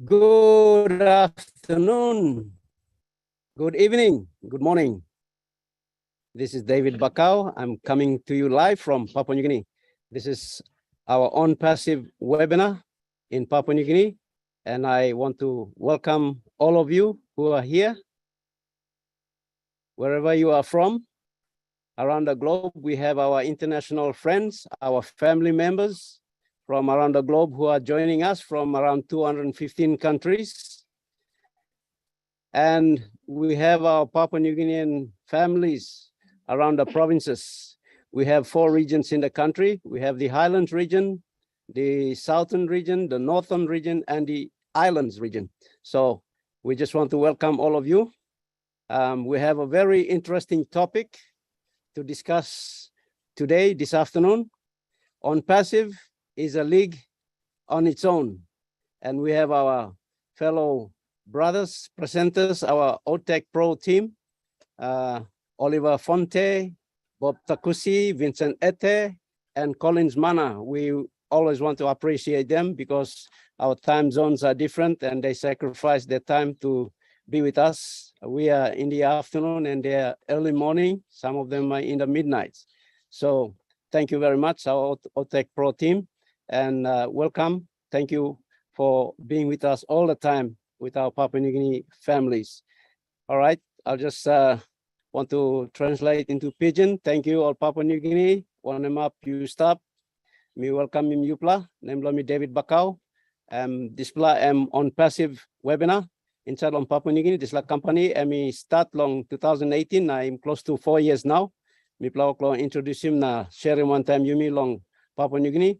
Good afternoon, good evening, good morning. This is David Bakau. I'm coming to you live from Papua New Guinea. This is our own passive webinar in Papua New Guinea. And I want to welcome all of you who are here. Wherever you are from, around the globe, we have our international friends, our family members from around the globe who are joining us from around 215 countries. And we have our Papua New Guinean families around the provinces. We have 4 regions in the country. We have the Highlands region, the Southern region, the Northern region, and the Islands region. So we just want to welcome all of you. We have a very interesting topic to discuss today, this afternoon. On Passive is a league on its own. And we have our fellow brothers, presenters, our OTEC Pro team, Oliver Fonte, Bob Takusi, Vincent Ete, and Collins Mana. We always want to appreciate them because our time zones are different and they sacrifice their time to be with us. We are in the afternoon and they are early morning. Some of them are in the midnights. So thank you very much, our OTEC Pro team, and welcome. Thank you for being with us all the time with our Papua New Guinea families. All right, I'll just want to translate into Pidgin. Thank you all Papua New Guinea. One up, you stop. Me welcome him Yupla. Name me David Bakau. Display on passive webinar inside on Papua New Guinea. This la company. Me start long 2018. I'm close to 4 years now. Me plau introduce him na sharing one time Yumi long Papua New Guinea.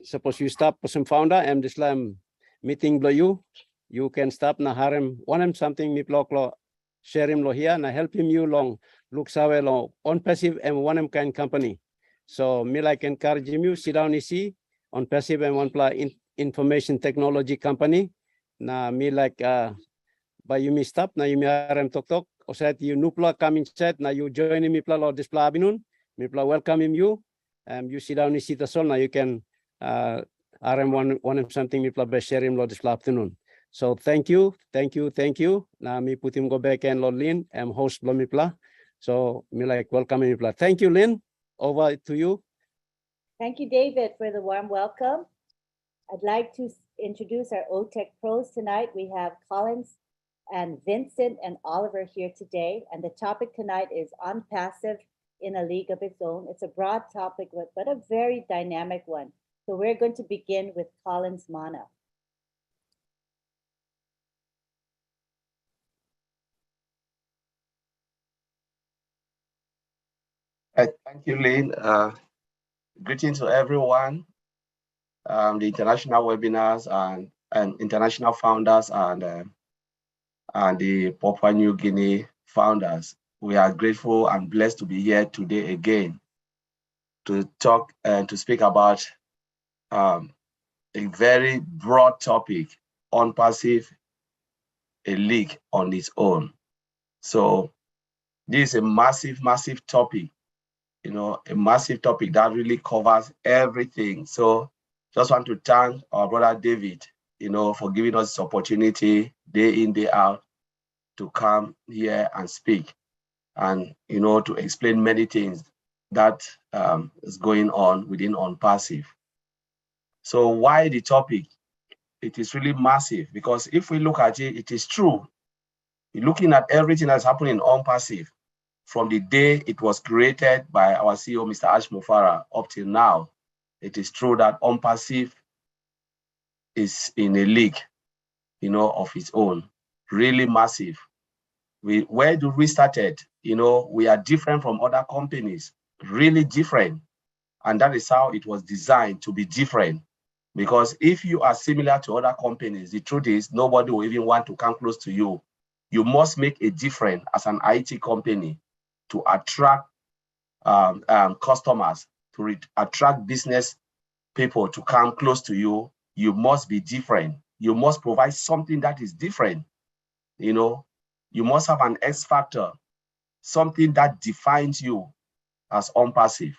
Suppose you stop some founder. This la meeting below you can stop na harem one something me plau share him lo here na help him you long look sawe lo on passive and one kind company. So me like encourage you sit down see on passive and one information technology company. Na me like by you me stop na you me harem tok o said you nupla come inside na you join me pla lo display abinun me pla welcome him you you sit down see the sol na you can RM one something me pla share him lo display afternoon. So thank you. Na me put him go back and Lord Lin, I'm host lo me pla. So me like welcome me pla. Thank you, Lin. Over to you. Thank you, David, for the warm welcome. I'd like to introduce our OTEC pros tonight. We have Collins and Vincent and Oliver here today. And the topic tonight is on passive in a league of its own. It's a broad topic, but a very dynamic one. So we're going to begin with Collins Mana. Thank you, Lynn. Greetings to everyone, the international webinars and international founders and the Papua New Guinea founders. We are grateful and blessed to be here today again to talk and to speak about a very broad topic on passive, a league on its own. So this is a massive topic. You know, a massive topic that really covers everything. So just want to thank our brother David, you know, for giving us this opportunity day in, day out to come here and speak and, you know, to explain many things that is going on within on passive. So why the topic? It is really massive because if we look at it, it is true. You're looking at everything that's happening on passive. From the day it was created by our CEO, Mr. Ash Mufara, up till now, it is true that OnPassive is in a league, you know, of its own, really massive. Where do we started? You know, we are different from other companies, really different. And that is how it was designed to be different. Because if you are similar to other companies, the truth is nobody will even want to come close to you. You must make a difference as an IT company to attract customers, to attract business people to come close to you. You must be different. You must provide something that is different. You know, you must have an X factor, something that defines you as OnPassive.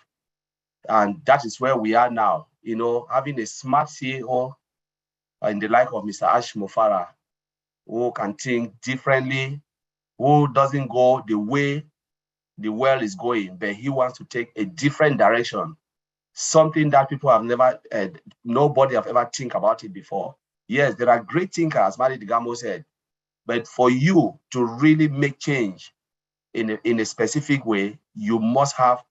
And that is where we are now, you know, having a smart CEO in the like of Mr. Ash Mofara, who can think differently, who doesn't go the way the world is going, but he wants to take a different direction, something that people have never, nobody have ever think about it before. Yes, there are great thinkers, as Madi Digamo said, but for you to really make change in a specific way, you must have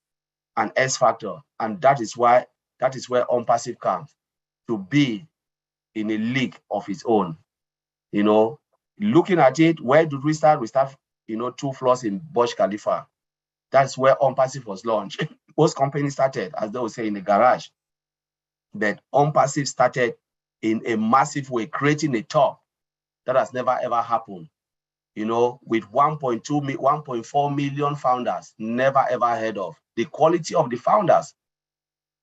an S factor. And that is where OnPassive comes, to be in a league of its own. You know, looking at it, where did we start? We start, you know, 2 floors in Burj Khalifa. That's where OnPassive was launched. Most companies started, as they would say, in the garage. But OnPassive started in a massive way, creating a top that has never ever happened. You know, with 1.4 million founders, never ever heard of. The quality of the founders.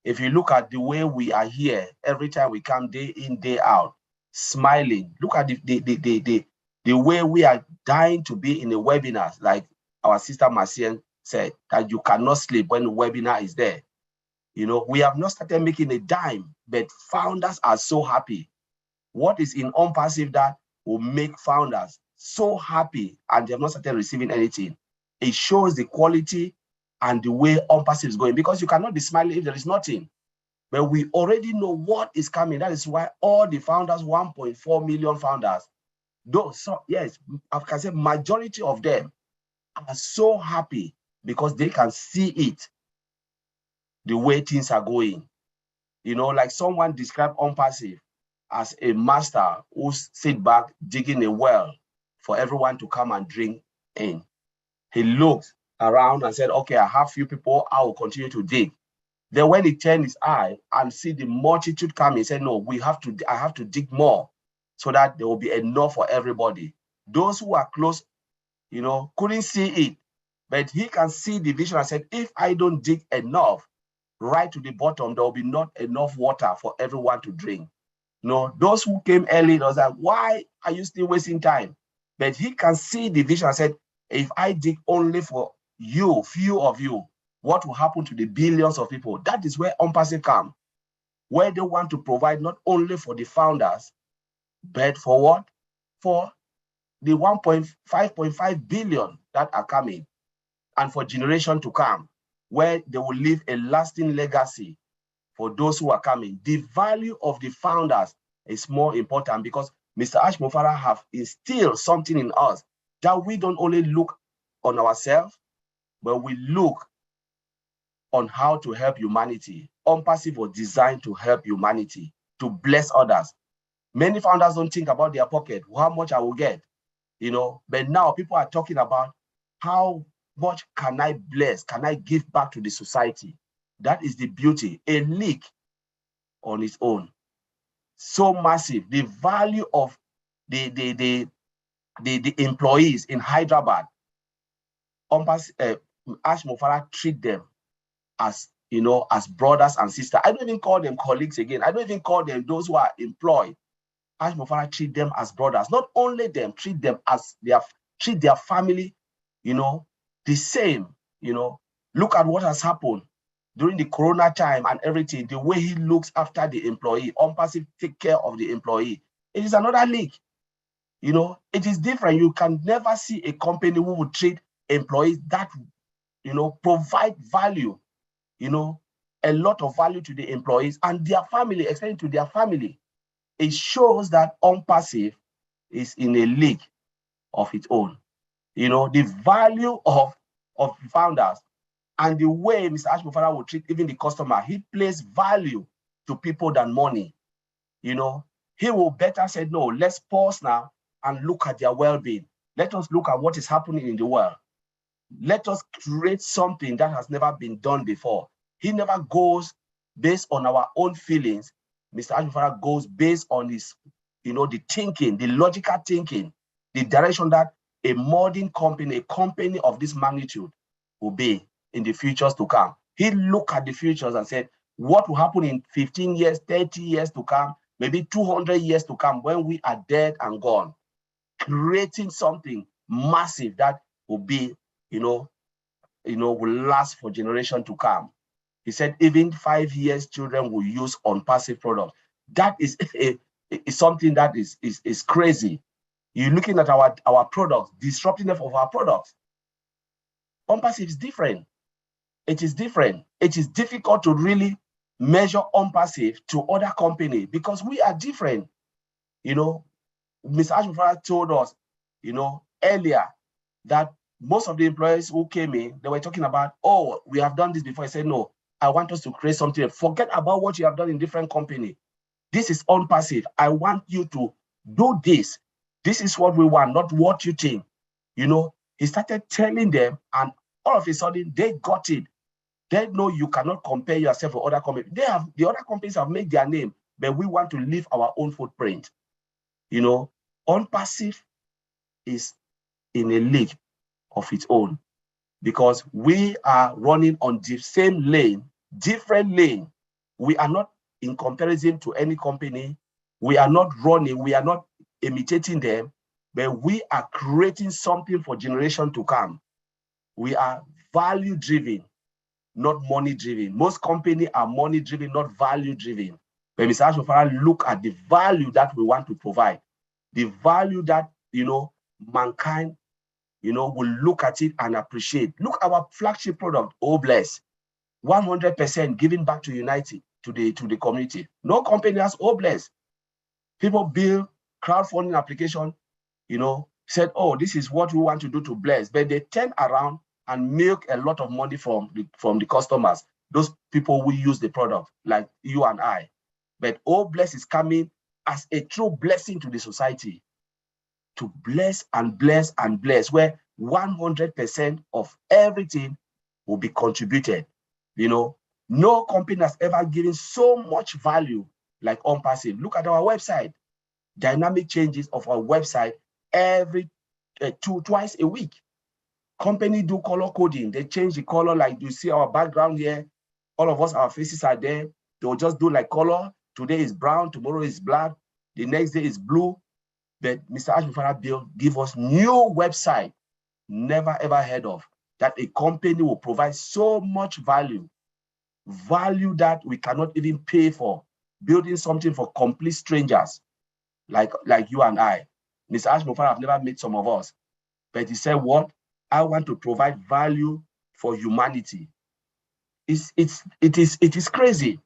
If you look at the way we are here, every time we come day in, day out, smiling. Look at the way we are dying to be in the webinars, like our sister Marcian said, that you cannot sleep when the webinar is there. You know, we have not started making a dime, but founders are so happy. What is in OnPassive that will make founders so happy and they have not started receiving anything? It shows the quality and the way OnPassive is going, because you cannot be smiling if there is nothing. But we already know what is coming. That is why all the founders, 1.4 million founders, those, so yes, I can say majority of them are so happy because they can see it, the way things are going. You know, like someone described OnPassive as a master who sit back digging a well for everyone to come and drink in. He looked around and said, okay, I have few people, I will continue to dig. Then when he turned his eye and see the multitude coming, he said, no, I have to dig more so that there will be enough for everybody. Those who are close, you know, couldn't see it, but he can see the vision and said, if I don't dig enough, right to the bottom, there will be not enough water for everyone to drink. No, those who came early, was like, why are you still wasting time? But he can see the vision and said, if I dig only for you, few of you, what will happen to the billions of people? That is where OnPassive come, where they want to provide not only for the founders, but for what? For the 5.5 billion that are coming, and for generation to come, where they will leave a lasting legacy for those who are coming. The value of the founders is more important, because Mr. Ash Mofara have instilled something in us that we don't only look on ourselves, but we look on how to help humanity. OnPassive was designed to help humanity, to bless others. Many founders don't think about their pocket, how much I will get, you know, but now people are talking about how much can I bless, can I give back to the society? That is the beauty. A leak on its own, so massive. The value of the employees in Hyderabad, Ash Mofara treat them as, you know, as brothers and sisters. I don't even call them colleagues again. I don't even call them those who are employed. Ash Mofara treat them as brothers. Not only them, treat them as treat their family, you know, the same. You know, look at what has happened during the Corona time and everything. The way he looks after the employee, OnPassive take care of the employee. It is another league. You know, it is different. You can never see a company who would treat employees that, you know, provide value, you know, a lot of value to the employees and their family, extending to their family. It shows that OnPassive is in a league of its own. You know, the value of founders and the way Mr. Ash Mofara will treat even the customer, he plays value to people than money. You know, he will better say, no, let's pause now and look at their well-being. Let us look at what is happening in the world. Let us create something that has never been done before. He never goes based on our own feelings. Mr. Ash Mofara goes based on his, you know, the thinking, the logical thinking, the direction that a modern company, a company of this magnitude will be in the futures to come. He looked at the futures and said, what will happen in 15 years, 30 years to come, maybe 200 years to come when we are dead and gone, creating something massive that will be, you know, will last for generation to come. He said even 5 years children will use unpassive product. That is something that is crazy. You're looking at our products, disruptiveness of our products. Unpassive is different. It is different. It is difficult to really measure unpassive to other companies because we are different. Mr. Ashmufara told us, earlier that most of the employees who came in, they were talking about, oh, we have done this before. I said, no, I want us to create something. Forget about what you have done in different company. This is unpassive. I want you to do this. This is what we want, not what you think. He started telling them, and all of a sudden they got it. They know you cannot compare yourself with other companies. The other companies have made their name, but we want to leave our own footprint. Unpassive is in a league of its own because we are running on the same lane, different lane. We are not in comparison to any company. We are not running, we are not imitating them, but we are creating something for generation to come. We are value driven, not money driven. Most companies are money driven, not value driven. But Mr. Ashmufara look at the value that we want to provide, the value that mankind will look at it and appreciate. Look at our flagship product, Oh Bless, 100% giving back to United, to the community. No company has Oh Bless. People build crowdfunding application, said, oh, this is what we want to do to Bless, but they turn around and milk a lot of money from the customers, those people who use the product, like you and I. But Oh Bless is coming as a true blessing to the society, to bless and bless and bless, where 100% of everything will be contributed. No company has ever given so much value like Unpassive. Look at our website. Dynamic changes of our website every twice a week. Company do color coding. They change the color, like you see our background here. All of us, our faces are there. They'll just do like color. Today is brown, tomorrow is black, the next day is blue. But Mr. Ashmufara give us new website, never ever heard of, that a company will provide so much value that we cannot even pay for, building something for complete strangers like you and I. Mr. Ashmufara have never met some of us, but he said, what? I want to provide value for humanity. It is crazy.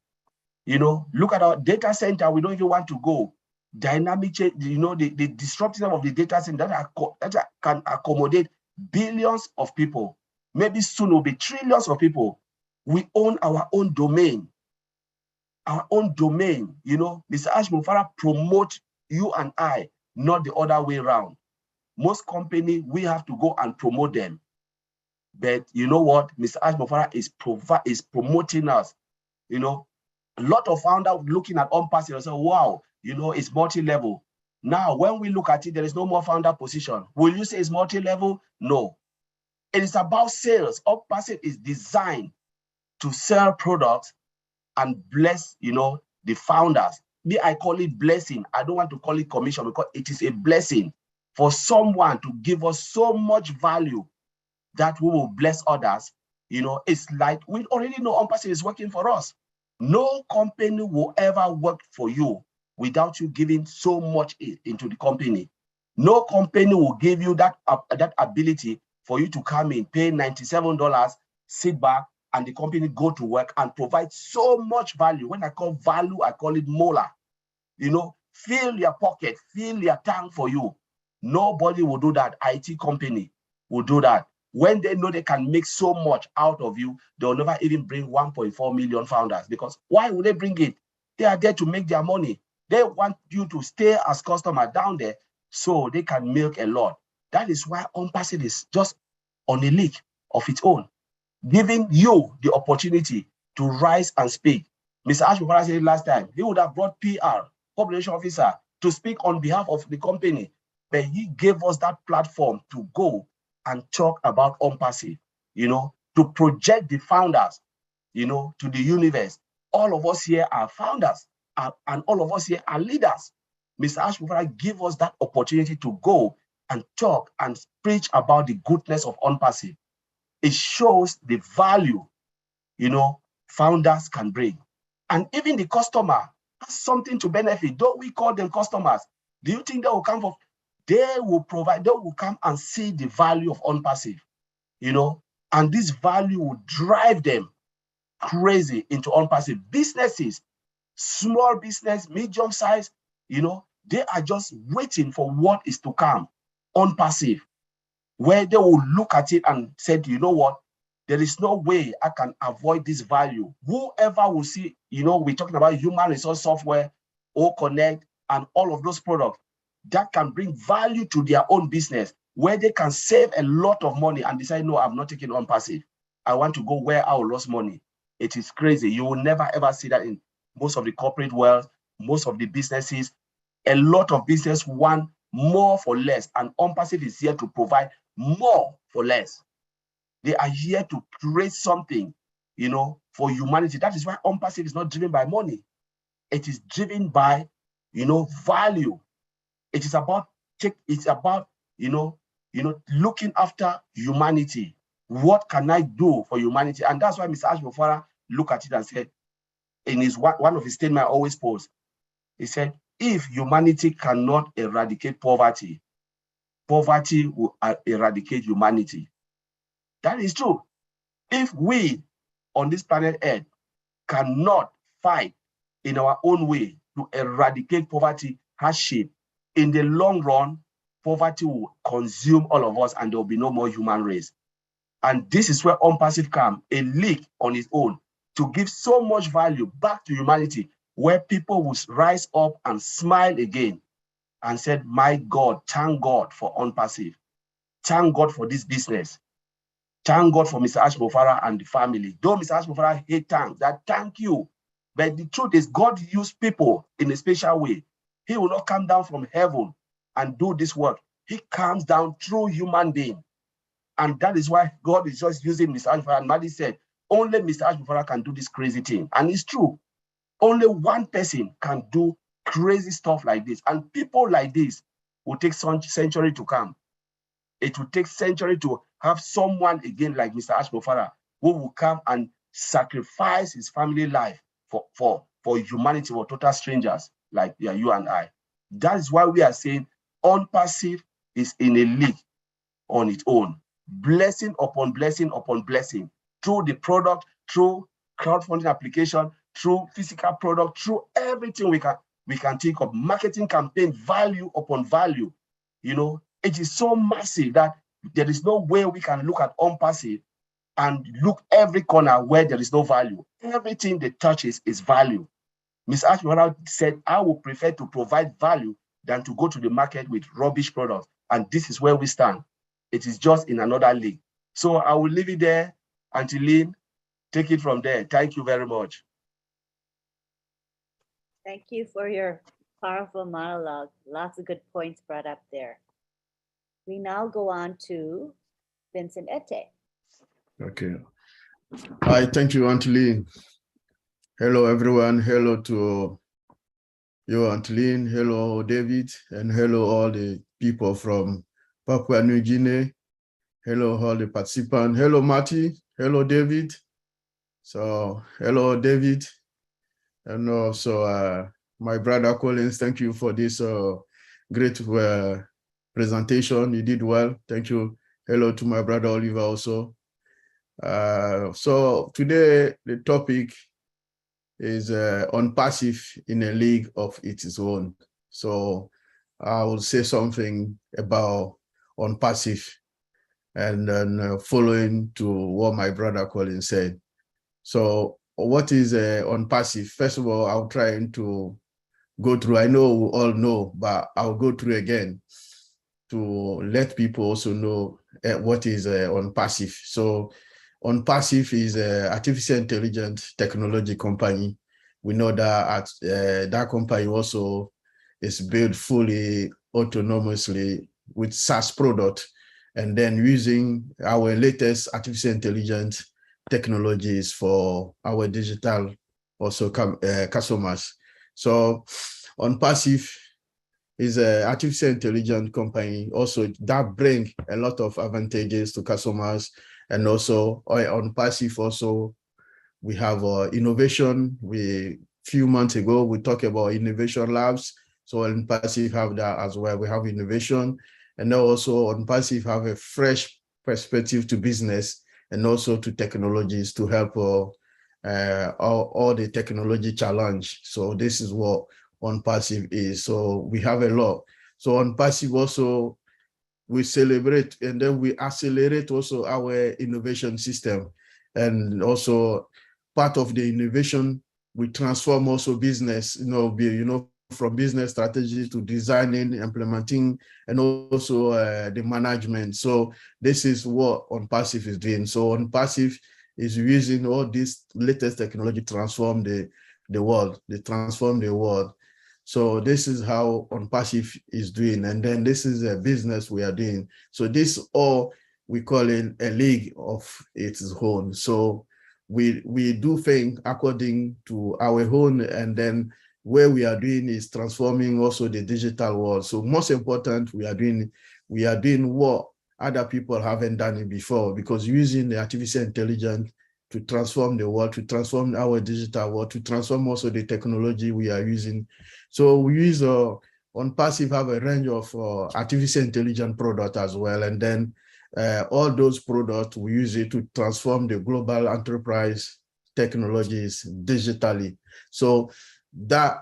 Look at our data center. We don't even want to go. Dynamic change, the disruption of the data center that can accommodate billions of people. Maybe soon will be trillions of people. We own our own domain. Our own domain. Mr. Ashmufara promote you and I, not the other way around. Most companies, we have to go and promote them. But you know what? Mr. Ashmufara is promoting us. A lot of founders looking at Unpassive and say, wow, it's multi-level. Now, when we look at it, there is no more founder position. Will you say it's multi-level? No. It is about sales. Unpassive is designed to sell products and bless, the founders. Me, I call it blessing. I don't want to call it commission because it is a blessing for someone to give us so much value that we will bless others. It's like we already know Unpassive is working for us. No company will ever work for you without you giving so much into the company. No company will give you that ability for you to come in, pay $97, sit back, and the company go to work and provide so much value. When I call value, I call it molar. Fill your pocket, fill your tank for you. Nobody will do that. IT company will do that. When they know they can make so much out of you, they'll never even bring 1.4 million founders, because why would they bring it? They are there to make their money. They want you to stay as customer down there so they can milk a lot. That is why Unpassive is just on a league of its own, giving you the opportunity to rise and speak. Mr. Ashmufara said last time, he would have brought PR, public relations officer, to speak on behalf of the company, but he gave us that platform to go and talk about Unpassive, to project the founders, to the universe. All of us here are founders, and all of us here are leaders. Mr. Ashmufara gave us that opportunity to go and talk and preach about the goodness of Unpassive. it shows the value, founders can bring. And even the customer has something to benefit. Though we call them customers, do you think they will come for? They will come and see the value of OnPassive, and this value will drive them crazy into OnPassive. Businesses, small business, medium size, they are just waiting for what is to come OnPassive, where they will look at it and say, you know what? There is no way I can avoid this value. Whoever will see, we're talking about human resource software, or Connect, and all of those products that can bring value to their own business, where they can save a lot of money and decide, no, I'm not taking OnPassive. I want to go where I will lose money. It is crazy. You will never ever see that in most of the corporate world, most of the businesses. A lot of business want more for less, and OnPassive is here to provide more for less. They are here to create something, for humanity. That is why OnPassive is not driven by money. It is driven by, value. It is about, looking after humanity. What can I do for humanity? And that's why Mr. Ashmofara looked at it and said, in one of his statements I always post, he said, if humanity cannot eradicate poverty, poverty will eradicate humanity. That is true. If we on this planet Earth cannot fight in our own way to eradicate poverty, hardship, in the long run, poverty will consume all of us and there will be no more human race. And this is where OnPassive comes, a league on its own, to give so much value back to humanity, where people will rise up and smile again and said, my God, thank God for OnPassive. Thank God for this business. Thank God for Mr. Ashmofara and the family. Though Mr. Ashmofara hate thanks, that thank you. But the truth is, God used people in a special way. He will not come down from heaven and do this work. He comes down through human being. And that is why God is just using Mr. Ashmofara. And Madi said, only Mr. Ashmofara can do this crazy thing. And it's true. Only one person can do crazy stuff like this. And people like this will take century to come. It will take century to have someone again like Mr. Ashmofara, who will come and sacrifice his family life for humanity, for total strangers like you and I. That is why we are saying OnPassive is in a league on its own. Blessing upon blessing upon blessing, through the product, through crowdfunding application, through physical product, through everything we can think of, marketing campaign, value upon value. It is so massive that there is no way we can look at OnPassive and look every corner where there is no value. Everything that touches is value. Ms. Ashmofara said, I would prefer to provide value than to go to the market with rubbish products. And this is where we stand. It is just in another league. So I will leave it there until Lynn, take it from there. Thank you very much. Thank you for your powerful monologue. Lots of good points brought up there. We now go on to Vincent Ete. Okay. Hi, thank you, Antolin. Hello, everyone. Hello to you, Antolin. Hello, David. And hello, all the people from Papua New Guinea. Hello, all the participants. Hello, Marty. Hello, David. So, hello, David. And also, my brother Collins, thank you for this great presentation. You did well. Thank you. Hello to my brother Oliver also. So today the topic is OnPassive in a league of its own. So I will say something about OnPassive and then following to what my brother Colin said. So what is OnPassive? First of all, I'll try to go through. I know we all know, but I'll go through again to let people also know what is OnPassive. So OnPassive is an artificial intelligence technology company. We know that that company also is built fully autonomously with SaaS product, and then using our latest artificial intelligence technologies for our digital also customers. So OnPassive is an artificial intelligence company also that bring a lot of advantages to customers, And also on passive also, we have innovation. Few months ago, we talked about innovation labs. So on passive have that as well. We have innovation, and also on passive have a fresh perspective to business and also to technologies to help all the technology challenge. So this is what on passive is. So we have a lot. So on passive also, we celebrate and then we accelerate also our innovation system. And also part of the innovation, we transform also business, from business strategy to designing, implementing, and also the management. So this is what on passive is doing. So on passive is using all this latest technology to transform the world. They transform the world. So this is how on passive is doing. And then this is a business we are doing. So this all we call it a league of its own. So we do things according to our own, and then where we are doing is transforming also the digital world. So most important, we are doing what other people haven't done it before, because using the artificial intelligence to transform the world, to transform our digital world, to transform also the technology we are using. So we use on passive have a range of artificial intelligence products as well, and then all those products we use it to transform the global enterprise technologies digitally. So that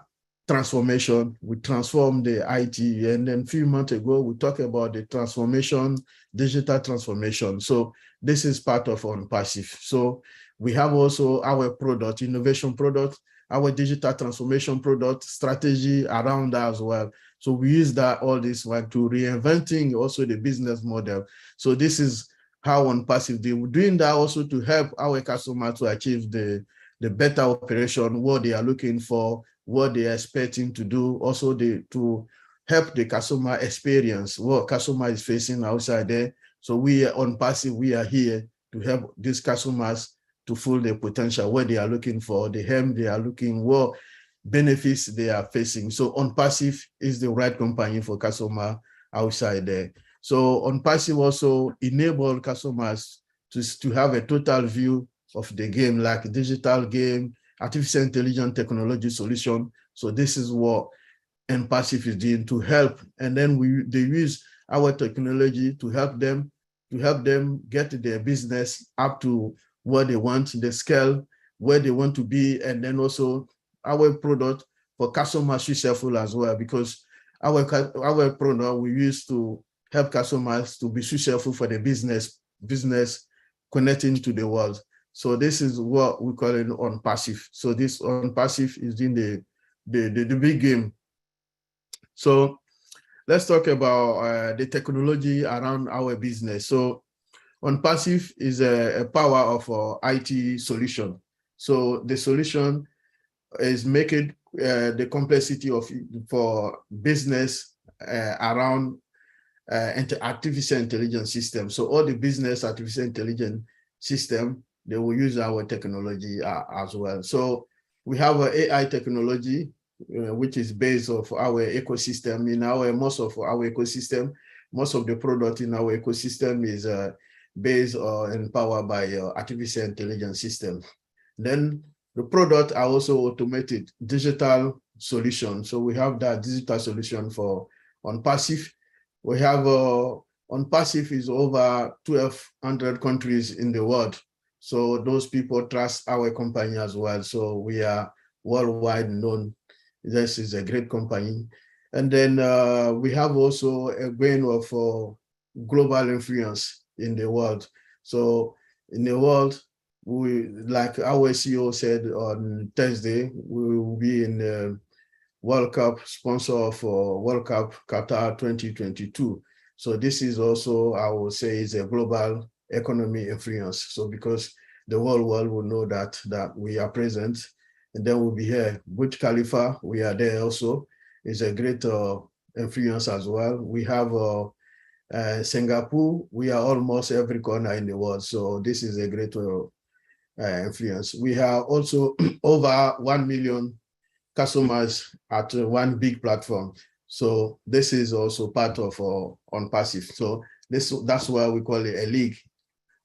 transformation, we transform the IT, and then a few months ago we talked about the transformation, digital transformation. So this is part of on passive. So we have also our product, innovation product, our digital transformation product strategy around that as well. So we use that all this while to reinventing also the business model. So this is how on passive we're doing that also to help our customers to achieve the better operation, what they are looking for, what they are expecting to do, also to help the customer experience what customer is facing outside there. So we are on passive, we are here to help these customers to full their potential, what they are looking for, the help they are looking, what benefits they are facing. So on passive is the right company for customer outside there. So on passive also enable customers to have a total view of the game, like digital game, artificial intelligence technology solution. So this is what on passive is doing to help. And then they use our technology to help them get their business up to where they want, the scale, where they want to be, and then also our product for customers successful as well, because our product we use to help customers to be successful for the business connecting to the world. So this is what we call it on passive. So this on passive is in the big game. So let's talk about the technology around our business. So on passive is a power of IT solution. So the solution is making the complexity for business around artificial intelligence system. So all the business artificial intelligence system, they will use our technology as well. So we have AI technology, which is based of our ecosystem. Most of our ecosystem, most of the product in our ecosystem is based or empowered by artificial intelligence system. Then the product are also automated digital solution. So we have that digital solution for on passive. We have on passive is over 1,200 countries in the world. So those people trust our company as well. So we are worldwide known. This is a great company. And then we have also a grain of global influence in the world. So in the world, we, like our CEO said on Thursday, we will be in the World Cup, sponsor for World Cup Qatar 2022. So this is also, I would say, is a global economy influence. So because the whole world will know that we are present, and then we'll be here. Burj Khalifa, we are there also, is a great influence as well. We have Singapore, we are almost every corner in the world. So this is a great influence. We have also over 1 million customers at one big platform. So this is also part of on passive. So that's why we call it a league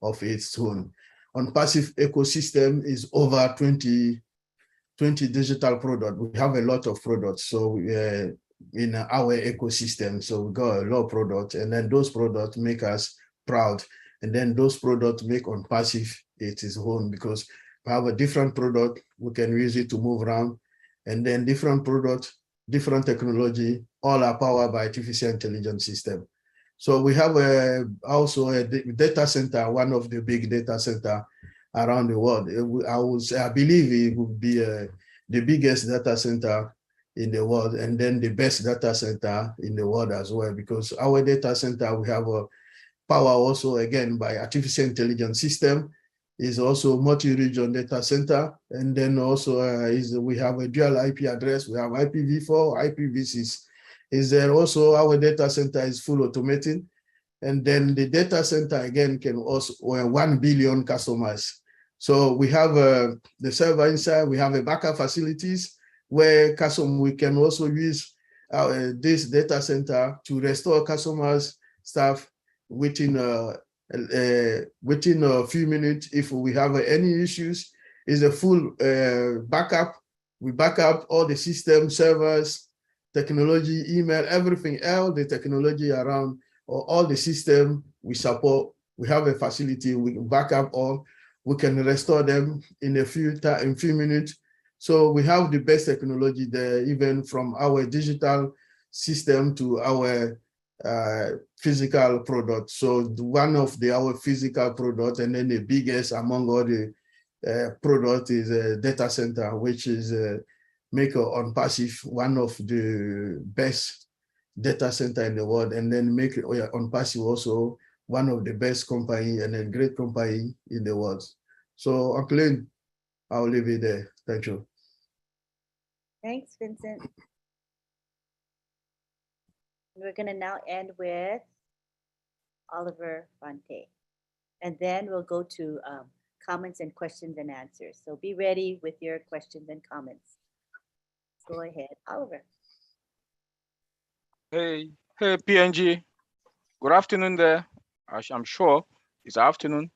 of its own. On passive ecosystem is over 20 digital products. We have a lot of products. So in our ecosystem, so we got a lot of products, and then those products make us proud. And then those products make on passive its own, because we have a different product, we can use it to move around, and then different products, different technology, all are powered by artificial intelligence system. So we have also a data center, one of the big data center around the world. I believe it would be the biggest data center in the world, and then the best data center in the world as well, because our data center, we have a power also again by artificial intelligence system, is also multi-region data center, and then also we have a dual IP address. We have IPv4, IPv6. Is there also our data center is full automated, and then the data center again can also 1 billion customers. So we have the server inside. We have a backup facilities where we can also use this data center to restore customers' stuff within a few minutes. If we have any issues, is a full backup. We back up all the system, servers, technology, email, everything, all the technology around, or all the system we support. We have a facility, we can back up all, we can restore them in a few minutes. So we have the best technology there, even from our digital system to our physical product. So one of our physical product, and then the biggest among all the product is a data center, which is make on passive one of the best data center in the world, and then make on passive also one of the best company and a great company in the world. So Uncle, I'll leave it there. Thank you. Thanks, Vincent. We're going to now end with Oliver Fonte. And then we'll go to comments and questions and answers. So be ready with your questions and comments. Go ahead, Oliver. Hey, PNG. Good afternoon there. I'm sure it's afternoon.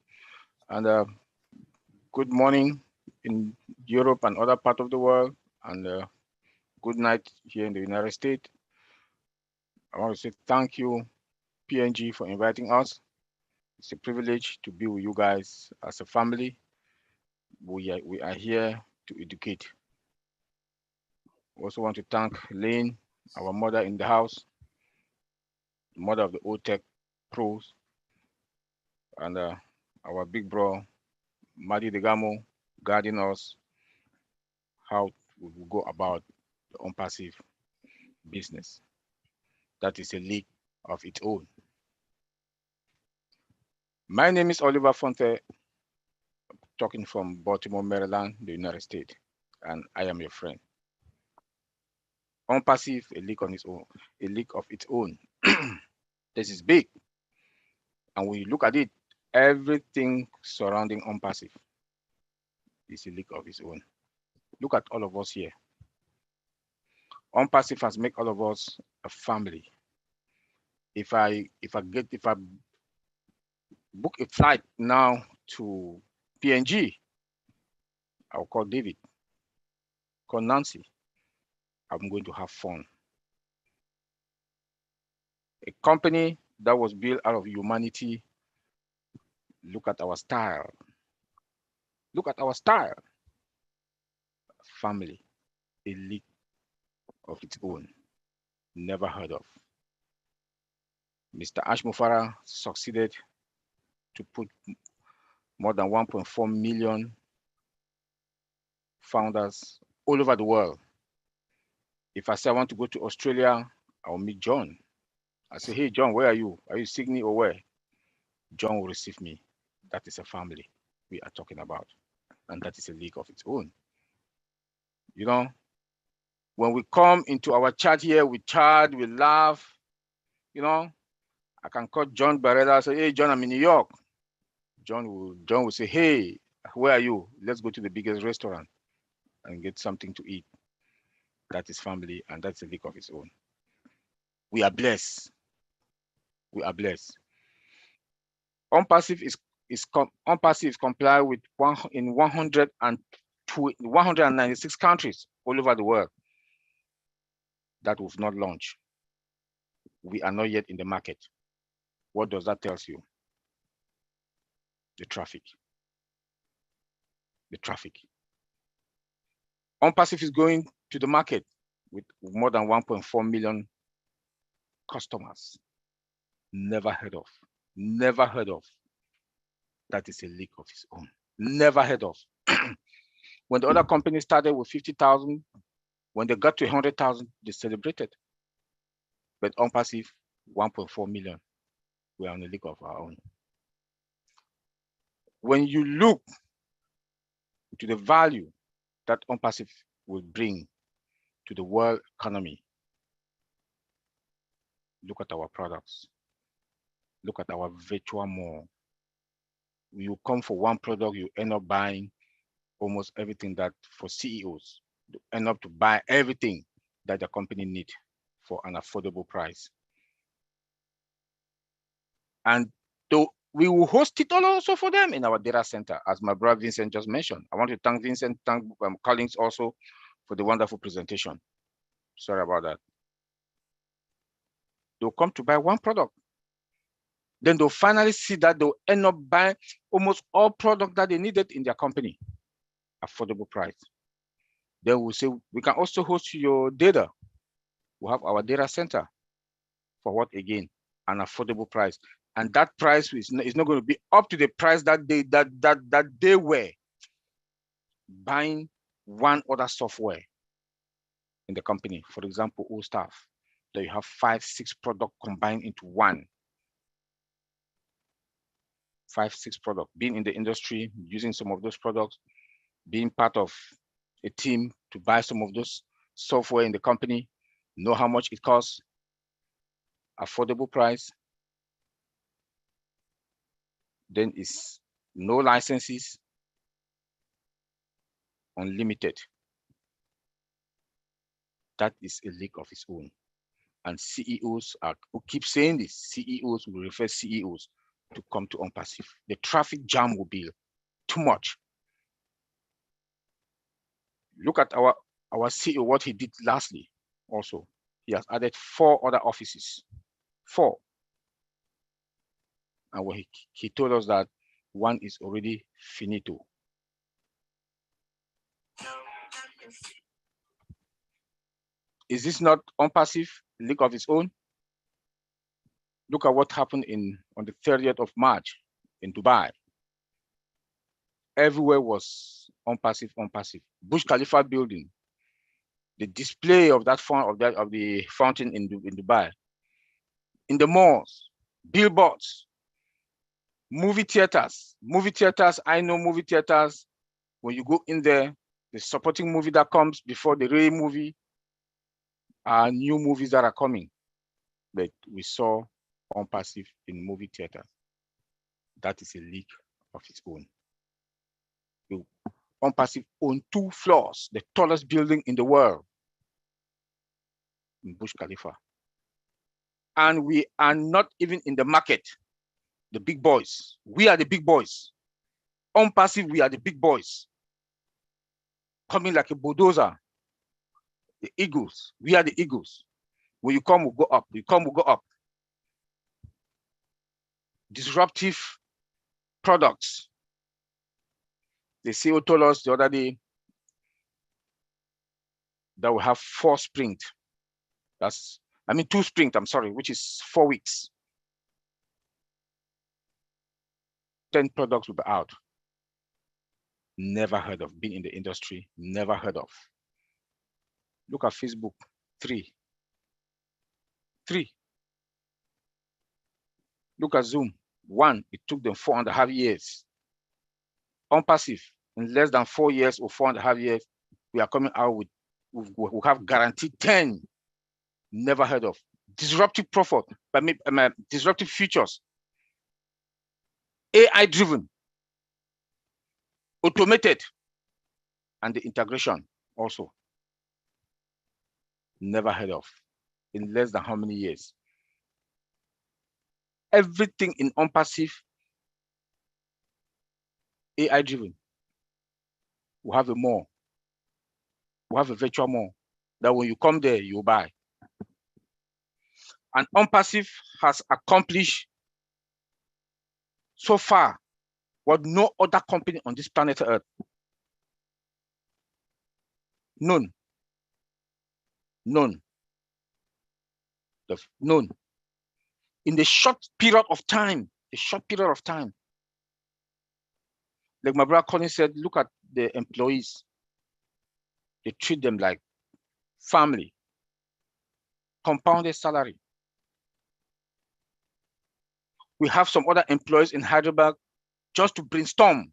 And good morning in Europe and other part of the world. And good night here in the United States. I want to say thank you, PNG, for inviting us. It's a privilege to be with you guys as a family. We are here to educate. Also want to thank Lane, our mother in the house, the mother of the OTech pros, and our big bro, Madi Degamo, guiding us how we will go about the on-passive business. That is a league of its own. My name is Oliver Fonte, talking from Baltimore, Maryland, the United States, and I am your friend. On-passive, a league on its own, a league of its own. This is big. And when you look at it, everything surrounding on-passive is a league of its own. Look at all of us here. On-passive has made all of us a family. If I book a flight now to PNG, I'll call David, call Nancy. I'm going to have fun. A company that was built out of humanity. Look at our style. Look at our style. Family, a league of its own, never heard of. Mr. Ash Mufara succeeded to put more than 1.4 million founders all over the world. If I say I want to go to Australia, I'll meet John. I say, hey, John, where are you? Are you Sydney or where? John will receive me. That is a family we are talking about. And that is a league of its own. You know, when we come into our chat here, we chat, we laugh. You know, I can call John Barrera and say, hey, John, I'm in New York. John will say, hey, where are you? Let's go to the biggest restaurant and get something to eat. That is family, and that's a league of its own. We are blessed. We are blessed. On-passive OnPassive comply with 196 countries all over the world that we've not launched. We are not yet in the market. What does that tell you? The traffic. The traffic. OnPassive is going to the market with more than 1.4 million customers. Never heard of. Never heard of. That is a league of its own. Never heard of. When the other companies started with 50,000, when they got to 100,000, they celebrated. But OnPassive, 1.4 million. We are on a league of our own. When you look to the value that OnPassive will bring to the world economy, look at our products. Look at our virtual mall. You come for one product, you end up buying almost everything that for CEOs, you end up to buy everything that the company needs for an affordable price. And though we will host it all also for them in our data center, as my brother Vincent just mentioned. I want to thank Vincent, thank Collins also for the wonderful presentation. Sorry about that. They'll come to buy one product. Then they'll finally see that they'll end up buying almost all products that they needed in their company, affordable price. Then we'll say, we can also host your data. We'll have our data center for what again? An affordable price. And that price is not going to be up to the price that they were buying one other software in the company. For example, all staff, that you have 5, 6 products combined into one. 5, 6 products, being in the industry, using some of those products, being part of a team to buy some of those software in the company, know how much it costs, affordable price, then it's no licenses, unlimited. That is a league of its own. And CEOs who keep saying this, CEOs will refer CEOs to come to OnPassive. The traffic jam will be too much. Look at our CEO, what he did lastly also. He has added 4 other offices, 4. And when he told us that one is already finito. Is this not OnPassive, league of its own? Look at what happened on the 30th of March in Dubai. Everywhere was OnPassive, OnPassive. Burj Khalifa building, the display of that of the fountain in Dubai. In the malls, billboards, movie theaters. Movie theaters, I know movie theaters. When you go in there, the supporting movie that comes before the real movie are new movies that are coming. But we saw OnPassive in movie theaters. That is a league of its own. OnPassive owns 2 floors, the tallest building in the world, in Burj Khalifa. And we are not even in the market, the big boys. We are the big boys. OnPassive, we are the big boys. Coming like a bulldozer. The eagles, we are the eagles. When you come, we'll go up. You come, we'll go up. Disruptive products. The CEO told us the other day that we have 4 sprints. 2 sprints, I'm sorry, which is 4 weeks. 10 products will be out. Never heard of, been in the industry, never heard of. Look at Facebook, 3. Look at Zoom, 1. It took them 4.5 years. OnPassive, in less than 4 years or 4.5 years, we are coming out with, we have guaranteed 10. Never heard of. Disruptive profit, disruptive features. AI driven, automated, and the integration also. Never heard of. In less than how many years? Everything in OnPassive AI driven. We have a mall. We have a virtual mall that when you come there, you buy. And OnPassive has accomplished so far what no other company on this planet Earth. None. None. None. In the short period of time, like my brother Colin said, look at the employees. They treat them like family, compounded salary. We have some other employees in Hyderabad just to brainstorm.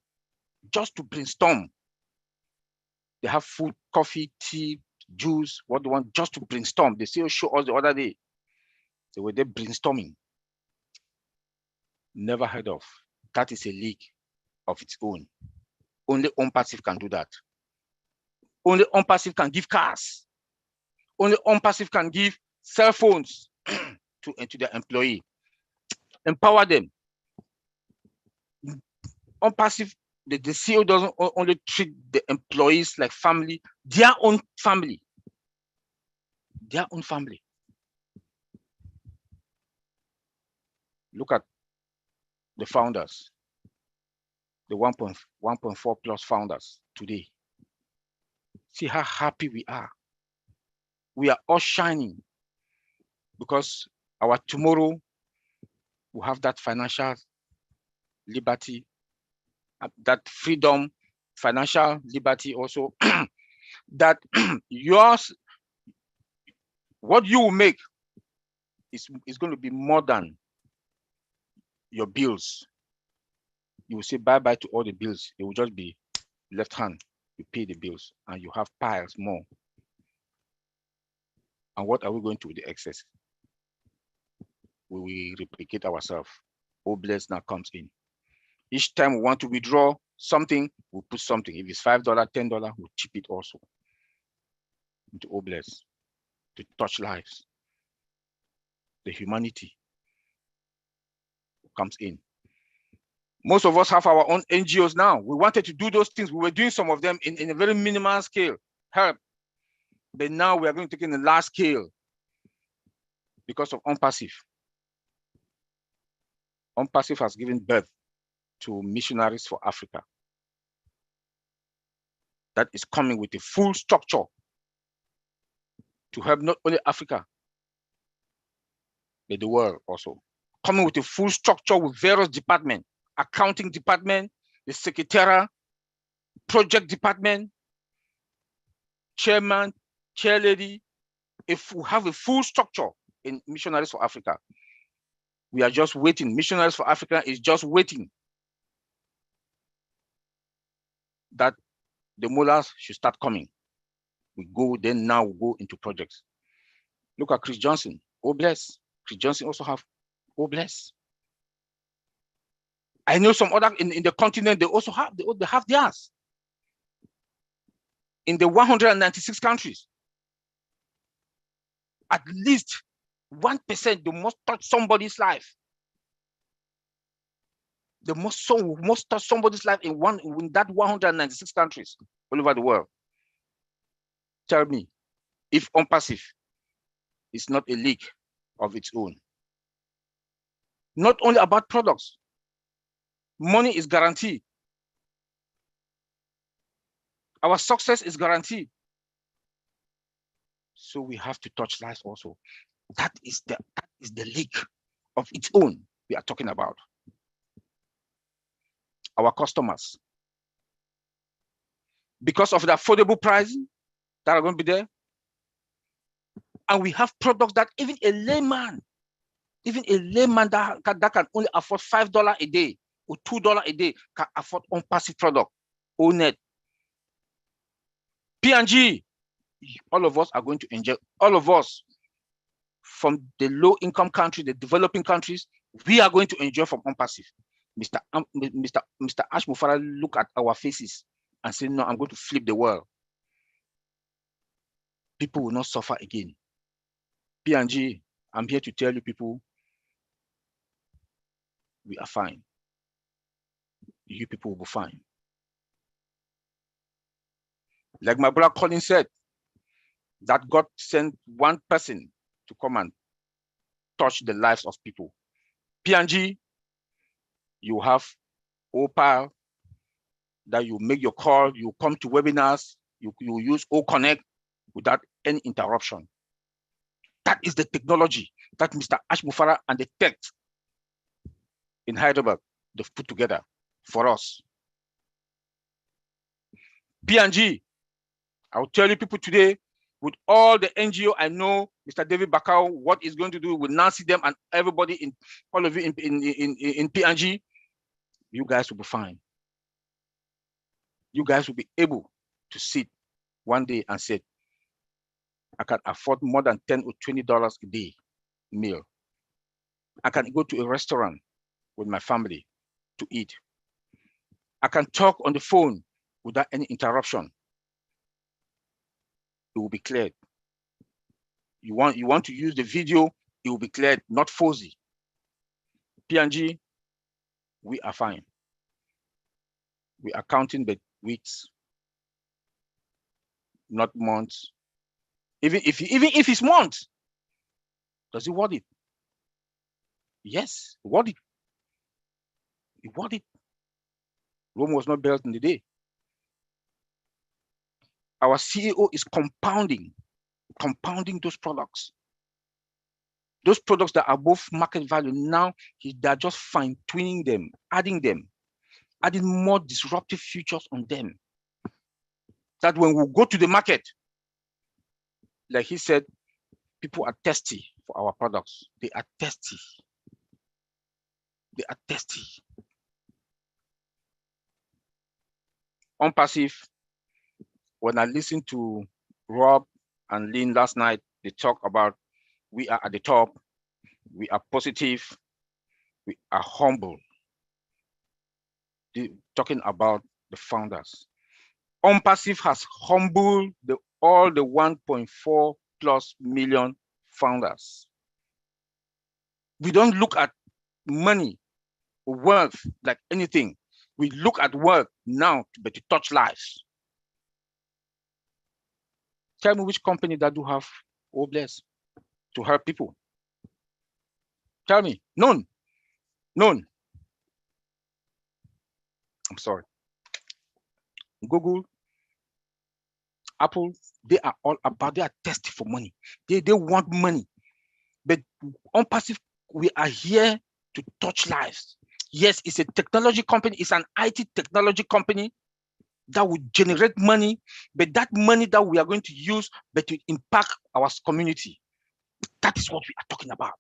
They have food, coffee, tea, juice, what they want, just to brainstorm. They still show us the other day. They were there brainstorming. Never heard of. That is a league of its own. Only OnPassive can do that. Only OnPassive can give cars. Only OnPassive can give cell phones to their employee. Empower them. OnPassive, the CEO doesn't only treat the employees like family, their own family. Their own family. Look at the founders, the 1.4 plus founders today. See how happy we are. We are all shining because our tomorrow will have that financial liberty, that freedom, financial liberty also, that yours, what you will make is going to be more than your bills. You will say bye-bye to all the bills. It will just be left hand. You pay the bills and you have piles more. And what are we going to do with the excess? We will replicate ourselves. Obless now comes in. Each time we want to withdraw something, we'll put something. If it's $5, $10, we'll chip it also into Obless to touch lives. The humanity comes in. Most of us have our own NGOs now. We wanted to do those things. We were doing some of them in a very minimal scale, help. But now we are going to take it in a large scale because of OnPassive. OnPassive has given birth to missionaries for Africa. That is coming with a full structure to help not only Africa, but the world also. Coming with a full structure with various departments, accounting department, the secretariat, project department, chairman, chair lady. If we have a full structure in Missionaries for Africa, we are just waiting. Missionaries for Africa is just waiting that the mullahs should start coming. We go, then now we go into projects. Look at Chris Johnson, oh bless. Chris Johnson also have, oh bless. I know some other in the continent, they also have, they have theirs. In the 196 countries, at least 1%, they must touch somebody's life. They must touch somebody's life in that 196 countries all over the world. Tell me, if OnPassive is not a league of its own. Not only about products, money is guaranteed. Our success is guaranteed. So we have to touch lives also. That is the league of its own we are talking about. Our customers. Because of the affordable pricing that are going to be there. And we have products that even a layman that can only afford $5 a day or $2 a day can afford OnPassive product, ONET. P&G, all of us are going to enjoy, all of us from the low income country, the developing countries, we are going to enjoy from OnPassive. Mr. Ash Mufara look at our faces and say, no, I'm going to flip the world. People will not suffer again. P&G, I'm here to tell you people, we are fine. You people will be fine. Like my brother Colin said, that God sent one person to come and touch the lives of people. P&G, you have Opal, that you make your call, you come to webinars, you use O-Connect without any interruption. That is the technology that Mr. Ashmufara and the tech in Hyderabad, they've put together for us. P&G, I'll tell you people today, with all the NGO I know, Mr. David Bakau, what he's going to do with Nancy them and everybody in all of you in P&G, you guys will be fine. You guys will be able to sit one day and say, I can afford more than $10 or $20 a day meal. I can go to a restaurant with my family to eat. I can talk on the phone without any interruption. It will be cleared. You want to use the video, it will be cleared, not fuzzy. P&G, we are fine. We are counting the weeks, not months. Even if it's months, does it worth it? Yes, worth it. It worth it. Rome was not built in the day. Our CEO is compounding those products. Those products that are both market value now, they're just fine-tuning them, adding more disruptive features on them. That when we go to the market, like he said, people are thirsty for our products. They are thirsty. They are thirsty. On passive, when I listened to Rob and Lynn last night, they talk about we are at the top, we are positive, we are humble. They're talking about the founders. On passive has humbled all the 1.4 plus million founders. We don't look at money or wealth like anything. We look at wealth now to touch lives. Tell me which company that do have Obless to help people. Tell me, none. I'm sorry. Google, Apple, they are all about, they are thirsty for money. They want money. But on passive, we are here to touch lives. Yes, it's a technology company, it's an IT technology company that will generate money, but that money that we are going to use, but to impact our community. That is what we are talking about.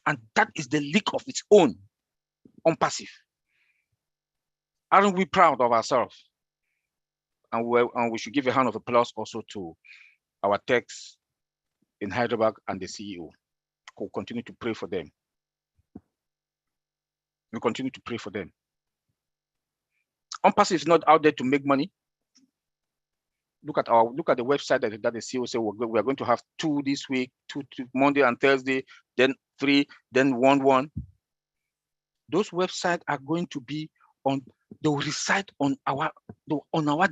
And that is the league of its own on passive. Aren't we proud of ourselves? And we should give a hand of applause also to our techs in Hyderabad and the CEO. We'll continue to pray for them. We continue to pray for them. On-passive is not out there to make money. Look at the website that the CEO said we are going to have 2 this week, 2 Monday and Thursday, then 3, then 1. Those websites are going to be on. They will reside on our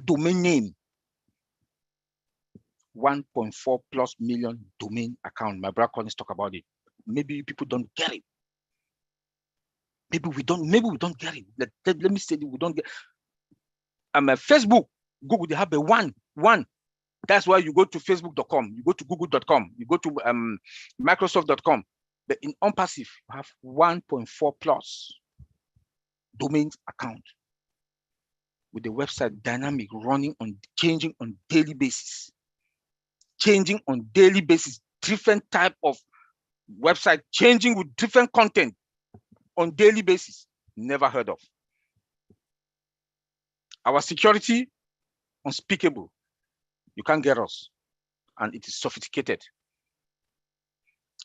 domain name. 1.4 plus million domain account. My brother Collins talk about it. Maybe people don't get it. Maybe we don't get it. Let me say that we don't get. Facebook, Google, they have a one. That's why you go to facebook.com, you go to google.com, you go to microsoft.com. But in on-passive, you have 1.4 plus domains account with the website dynamic, running on, changing on daily basis. Different type of website changing with different content on daily basis. Never heard of. Our security, unspeakable. You can't get us. And it is sophisticated.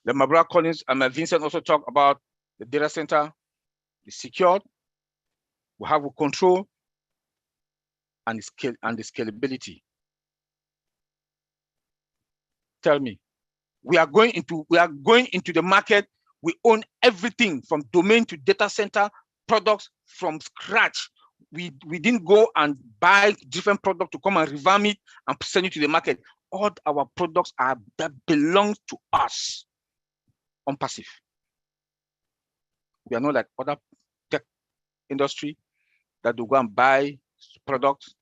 Then my brother Collins and my Vincent also talk about the data center, the secured, we have control and the scalability. Tell me, we are going into the market. We own everything from domain to data center products from scratch. We didn't go and buy different product to come and revamp it and send it to the market. All our products are that belong to us on passive. We are not like other tech industry that will go and buy products,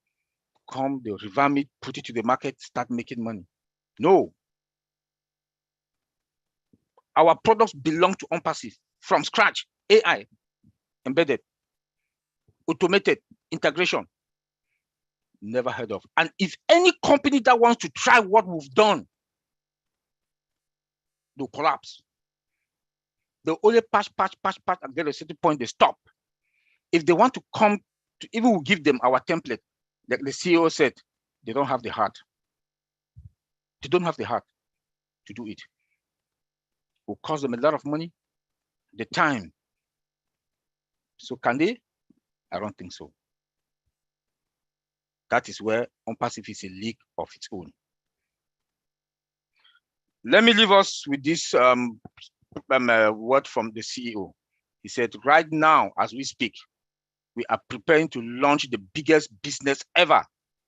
come, they'll revamp it, put it to the market, start making money. No. Our products belong to OnPassive from scratch, AI, embedded, automated, integration. Never heard of. And if any company that wants to try what we've done, they'll collapse. They'll only patch, and get a certain point, they stop. If they want to come to, even we'll give them our template, like the CEO said, they don't have the heart. They don't have the heart to do it. It will cost them a lot of money, the time. So can they? I don't think so. That is where OnPassive is a league of its own. Let me leave us with this word from the CEO. He said, right now, as we speak, we are preparing to launch the biggest business ever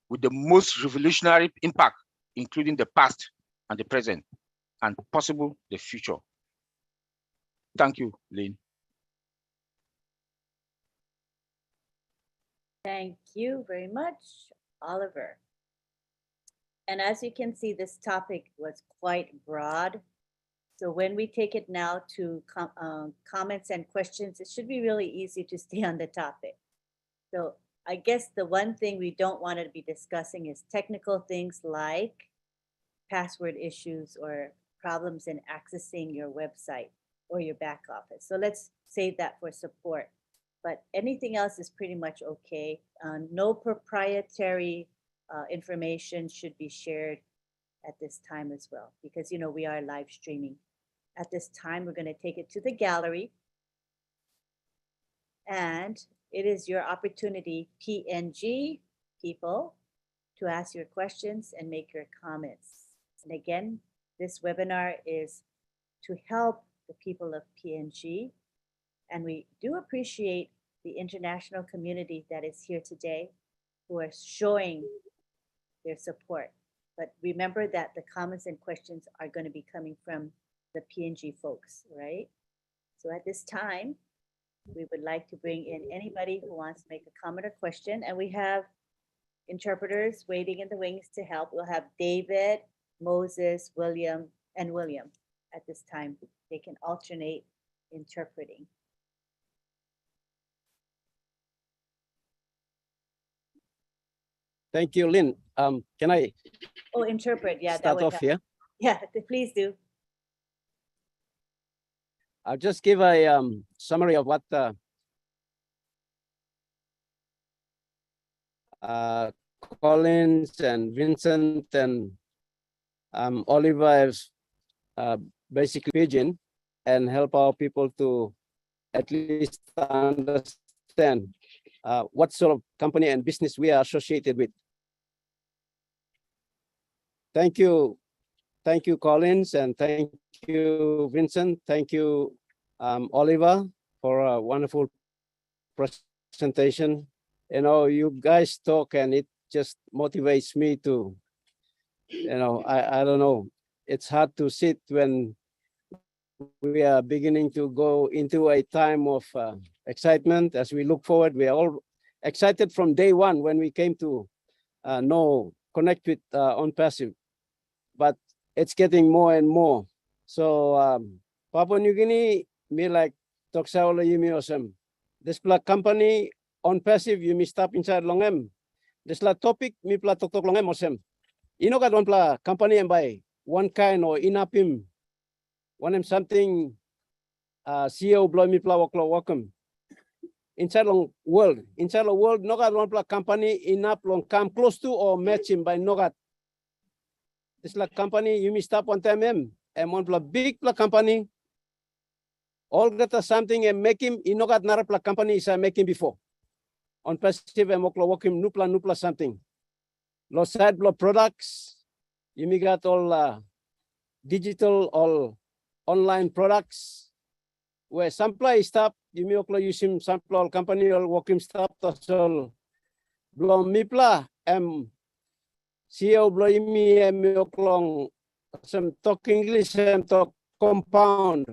with the most revolutionary impact, including the past and the present, and possible the future. Thank you, Lynn. Thank you very much, Oliver. And as you can see, this topic was quite broad. So when we take it now to comments and questions, it should be really easy to stay on the topic. So I guess the one thing we don't want to be discussing is technical things like password issues or problems in accessing your website or your back office. So let's save that for support. But anything else is pretty much okay. No proprietary information should be shared at this time as well, because we are live streaming. At this time, we're going to take it to the gallery. And it is your opportunity, PNG people, to ask your questions and make your comments. And again, this webinar is to help the people of PNG. And we do appreciate the international community that is here today who are showing their support. But remember that the comments and questions are going to be coming from the PNG folks, right? So at this time, we would like to bring in anybody who wants to make a comment or question. And we have interpreters waiting in the wings to help. We'll have David, Moses, William, and William at this time. They can alternate interpreting. Thank you, Lynn. Can I interpret? Yeah, start off here? Yeah, please do. I'll just give a summary of what Collins and Vincent and Oliver have basically pidgin and help our people to at least understand what sort of company and business we are associated with. Thank you, Collins, and thank you, Vincent. Thank you, Oliver, for a wonderful presentation. You guys talk and it just motivates me to, I don't know. It's hard to sit when we are beginning to go into a time of excitement as we look forward. We are all excited from day one when we came to connect with OnPassive, but it's getting more and more. So Papua New Guinea, me like Toksaola Yumi Osem. This pla company OnPassive, you me stop inside longem. This la topic me pla tok longem osem. Got one pla company and buy one kind or inapim. One something CEO blow me pla welcome. Inside the world, no got one pla company inap long come close to or match him by no got. This la company you me stop one time and one pla big pla company. All got something and make him no got nara pla company is making before. OnPassive and moklo work him nupla something. Lo side blow products. You me got all digital all online products. where supply stop, you may oklo yusim sample company or working stop tasol blom mipla CEO blo imi oklong some talk English and talk compound.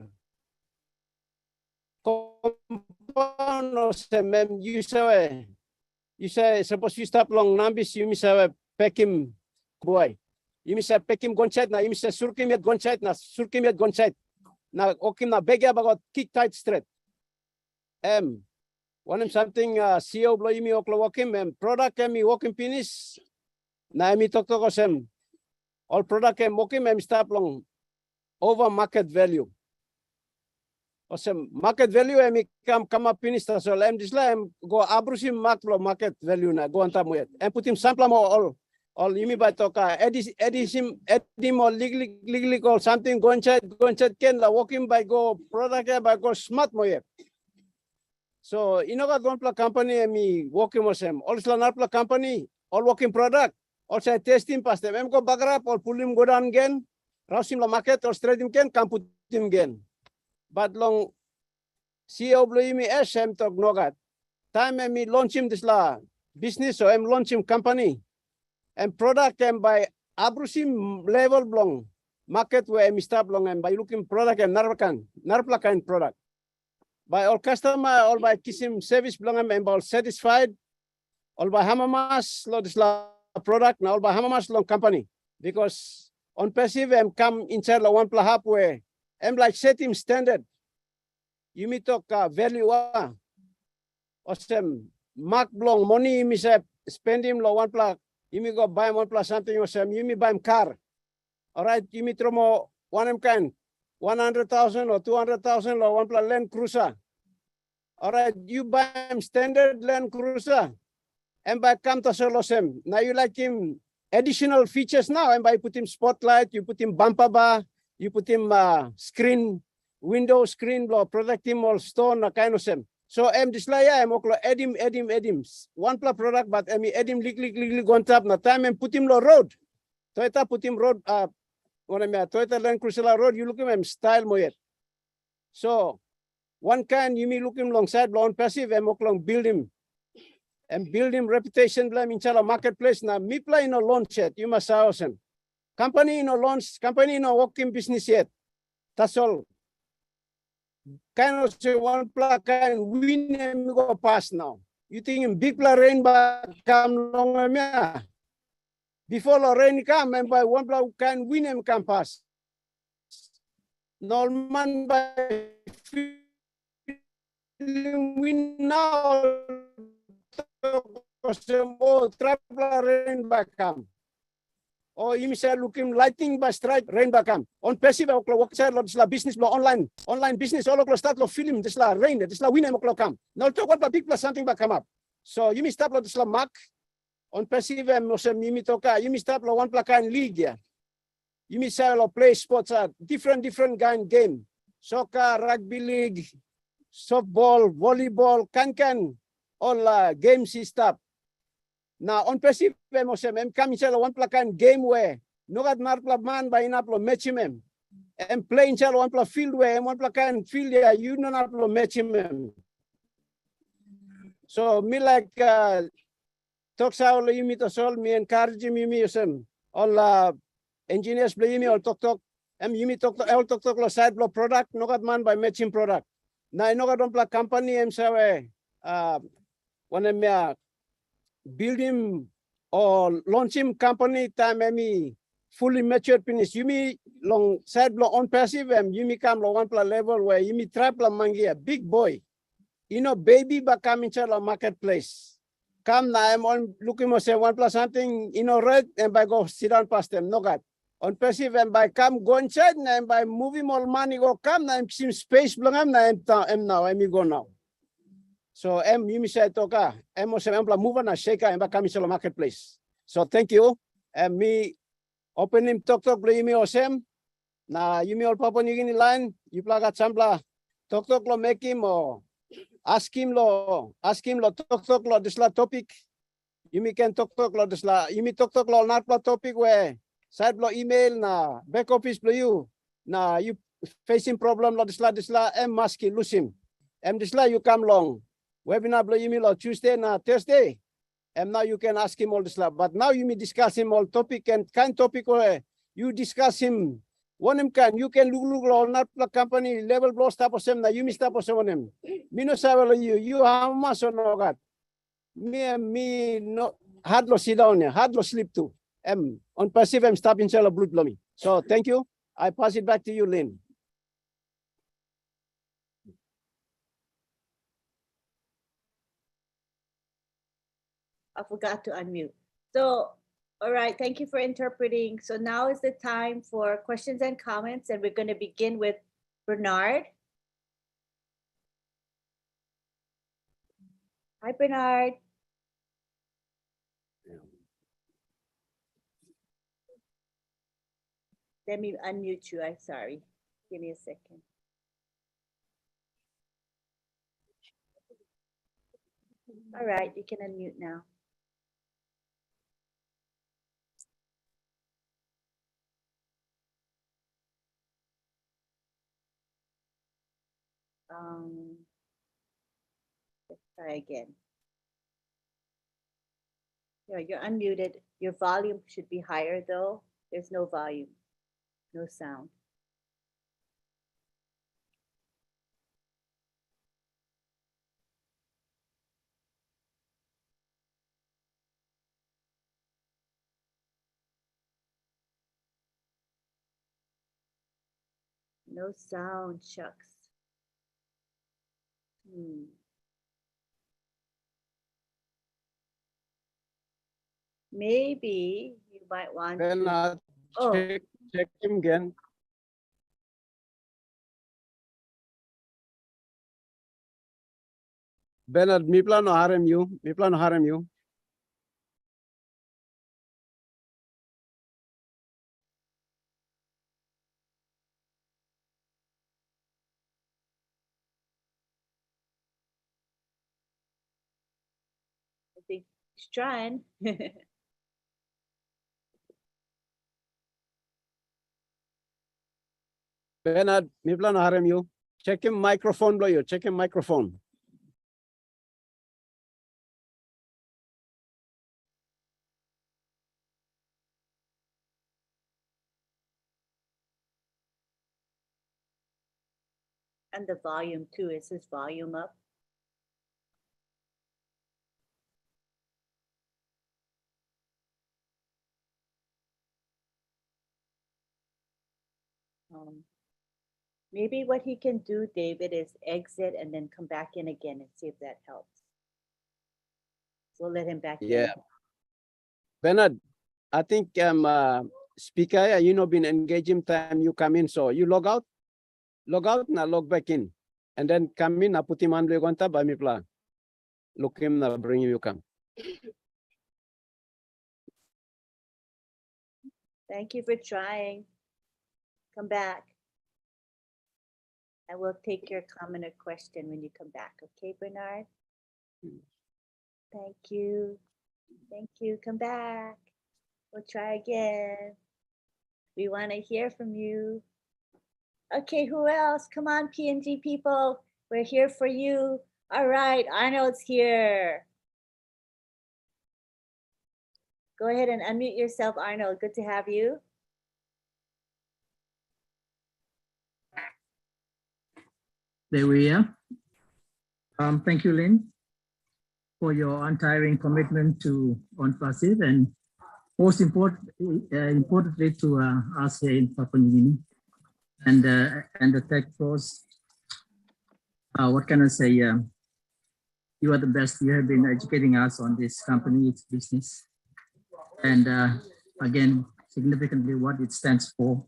Compound or some you say suppose you stop long nambis you miss pekim boy. You miss pekim gonchait na you miss surkim yet gonchait na surkim yet gonchait. Na okim na bega about kick tight straight. One something CEO blo imi oklo wakim product emi wakim finish. Na emi talk osem all product em wakim stop long over market value. Osem market value emi come up finish so disla go abrusim market value na go antamuet. Putim sample mo all imi by toka edim or legally or something gonchat ken la walking by go product by go smart moye. So inoga gonpla company emi walking osem all slanapla company all working product also testing pas them go bagrap or pulim go down again rausim la market or straight ken kam putim again. But long CEO blo imi SM tok nogat time emi launch him this la business so launch him company and product and by abrusim level blong market where emi start long and by looking product and narplakan product by all customer all by kisim service blong and all satisfied all by hamamas lo this la product now all by hamamas long company because on passive come inside la one plahap where like set him standard. You may talk value osem mark blong money me say spend him lo one plug. You may go buy one plus something osem you may buy him car. All right, you may throw one kind 100,000 or 200,000 or one plus Land Cruiser. All right, you buy him standard Land Cruiser and by come to solosem. Now you like him additional features now and by put him spotlight, you put him bumper bar, you put him screen. Window screen blow product him all stone kind of same. So dislaya oklo edim one plus product but edim lik on top na time put him lo road. Toyota put him road Toyota Land Cruiser road you look him style moyet. So one kind you may look him long side blow on passive oklong build him reputation blame inshallah marketplace na me play no launch yet you must house him. Company no launch company no working business yet. That's all. Kind of say one plug and win and go past now. You think in big plug rain but come long before the rain come and by one plug can win and come past. Norman by win now travel rain back come. Or you say looking lighting by strike rain back come. On passive work side this la business lo online business all start lo film this la rain this la win and come. Now talk about big plus something back come up. So you may start lo this la mark on passive you may talk you may start lo one plug and league yeah. You may say lo play sports different kind game. Soccer, rugby league, softball, volleyball, can all games stuff. Now on passive come inside one plakan game where no got narpla man by inaplo match him and play inside one pla field where one plakan field yeah you know naplo match him. So me like talk sao you meet us all me encourage me all engineers play me all talk you me talk lo side blow product no got man by matching product. Now no got one pla company say one build him or launch him company time fully matured finish. You me long side blow on passive you me come one pla level where you me trap la mangia big boy. You know baby but come into the marketplace. Come now I'm on looking say one plus something red and by go sit down past them no got. On passive and by come go inside and by moving more money go come now some space belong I'm now go now. So you say toka move on a shaker and back to the marketplace. So thank you. And me open him talk play me osem. Na you me all Papua New Guinea line, you plug at sambla talk lo make him or ask him lo talk lo this la topic. You me can talk lo this la you me talk lo not topic where side lo email na back office lo you. Na you facing problem lo disla maski lusim. Disla you come long. Webinar blow email or Tuesday na Thursday. Now you can ask him all this stuff. But now you may discuss him all topic and kind topic you discuss him. One him can you can look all not the company level blow stop of na you miss stop of him. Me no savel you how much or no God. Me no hard lo sit down here, hard lo sleep too. On passive I'm stopping cell of blood me. So thank you. I pass it back to you, Lynn. I forgot to unmute. So, all right, thank you for interpreting. So now is the time for questions and comments, and we're going to begin with Bernard. Hi, Bernard. Let me unmute you. I'm sorry. Give me a second. All right, you can unmute now. Let's try again. Yeah, you're unmuted. Your volume should be higher though. There's no volume, no sound. No sound, shucks. Maybe you might want to. Check him again. Bernard, mi plan no harem you. Mi plan no harem you. I think he's trying. Bernard, mi plan no harem you. Check him microphone blow you. Check him microphone. And the volume too. Is his volume up? Maybe what he can do, David, is exit and then come back in again and see if that helps. We'll let him back in. Bernard, I think speaker, you know, been engaging time you come in. So you log out, now log back in. And then come in, na puti man gonta ba mi plan. Look him na bring you come. Thank you for trying. Come back. I will take your comment or question when you come back. Okay, Bernard? Thank you. Thank you. Come back. We'll try again. We want to hear from you. Okay, who else? Come on, PNG people. We're here for you. All right, Arnold's here. Go ahead and unmute yourself, Arnold. Good to have you. There we are. Thank you, Lynn, for your untiring commitment to on-passive and most importantly to us here in Papua New Guinea and the tech pros. What can I say? You are the best. You have been educating us on this company, its business, and again, significantly what it stands for.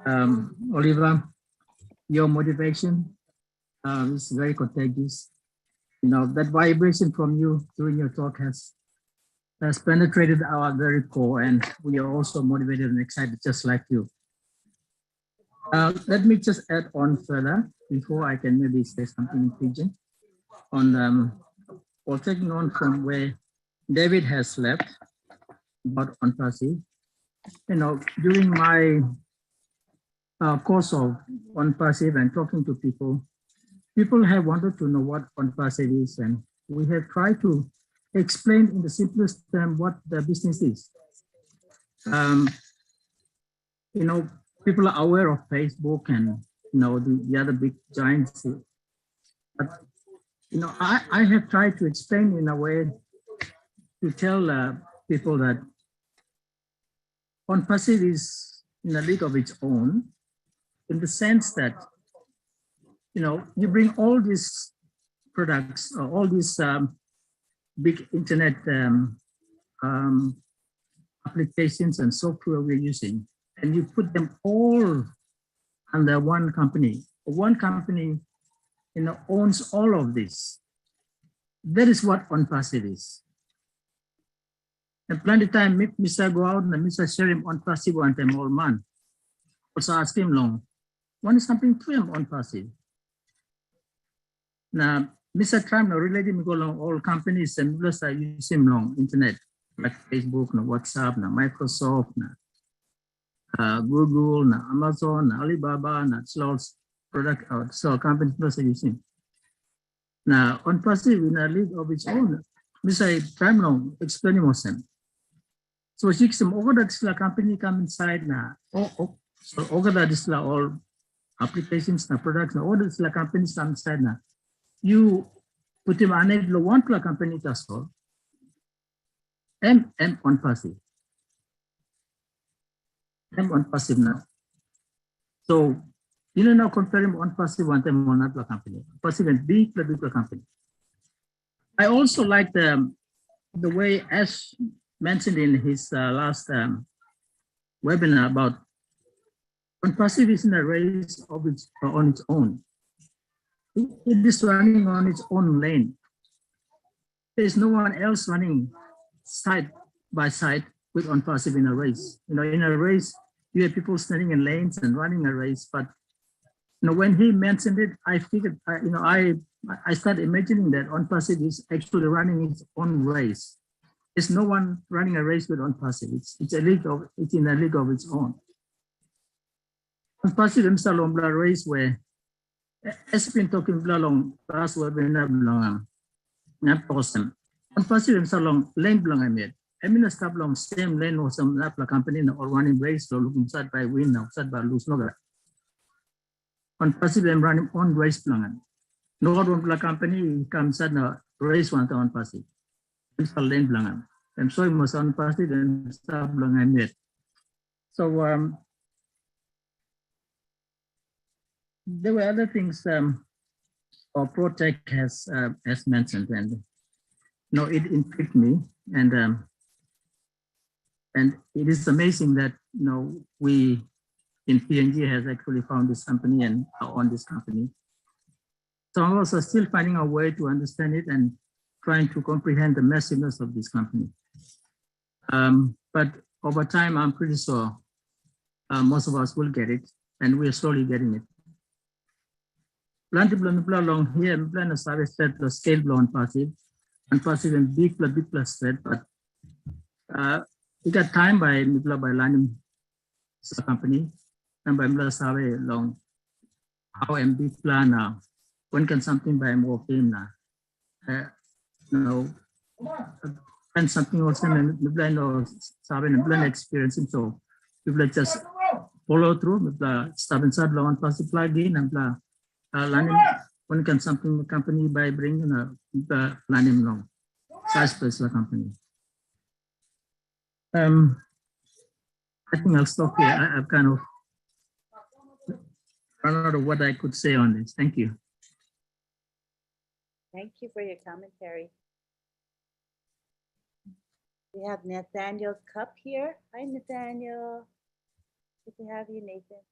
Oliver, your motivation is very contagious. You know, that vibration from you during your talk has penetrated our very core, and we are also motivated and excited just like you. Let me just add on further before I can maybe say something in Pidgin on or taking on from where David has left about on-passive. You know, during my course of ONPASSIVE and talking to people, people have wanted to know what ONPASSIVE is, and we have tried to explain in the simplest term what the business is. You know, people are aware of Facebook and the other big giants, but I have tried to explain in a way to tell people that ONPASSIVE is in a league of its own, in the sense that you bring all these products, all these big internet applications and software we're using, and you put them all under one company. One company owns all of this. That is what ONPASSIVE is. And plenty time, Mr. go out and Mr. share him ONPASSIVE one time all man. Also ask him long, what is something to him ONPASSIVE? Now, Mr. Trump now related me go along all companies and plus I use him long internet, like Facebook, no WhatsApp, no Microsoft, no Google, no Amazon, no Alibaba, no slots product out. So companies plus I use him. Now, ONPASSIVE in a league of its own, Mr. Trump now explaining him. So some all that company come inside now. So all that is all applications, na products, all this companies come inside now. You put him on it, one company that's all. M ONPASSIVE. M ONPASSIVE now. So now comparing ONPASSIVE one time on another company. ONPASSIVE and big company. I also like the way Ash mentioned in his last webinar about ONPASSIVE is in a race of on its own. It is running on its own lane. There is no one else running side by side with ONPASSIVE in a race. In a race, you have people standing in lanes and running a race. But when he mentioned it, I figured, I started imagining that ONPASSIVE is actually running its own race. There's no one running a race with ONPASSIVE. It's in a league of its own. ONPASSIVE himself on a race where, as been talking long last webinar long, ONPASSIVE himself long lane long I made. I mean, stop long same lane or some company or running race or looking side by win now, side by lose no. ONPASSIVE I'm running on race long. No one company comes at a race one to ONPASSIVE. It's a lane long. I'm sorry, most ONPASSIVE and stop long I made. So there were other things ProTech has mentioned, and it intrigued me, and it is amazing that we in PNG has actually found this company and on this company. Some of us are still finding a way to understand it and trying to comprehend the massiveness of this company. But over time, I'm pretty sure most of us will get it, and we're slowly getting it. Plenty along here, plan a service set plus scale blow ONPASSIVE and big plus set, but we got time by learning the company and by Mla long how MB plan now. When can something by more game now? And something also in the blend or blend experiencing. So people just follow through with the stop inside ONPASSIVE plugin and blah. Learning when can something the company by bringing the learning long size plus the company. I think I'll stop here. I've kind of run out of what I could say on this. Thank you. Thank you for your commentary. We have Nathaniel Cup here. Hi, Nathaniel. Good to have you, Nathan.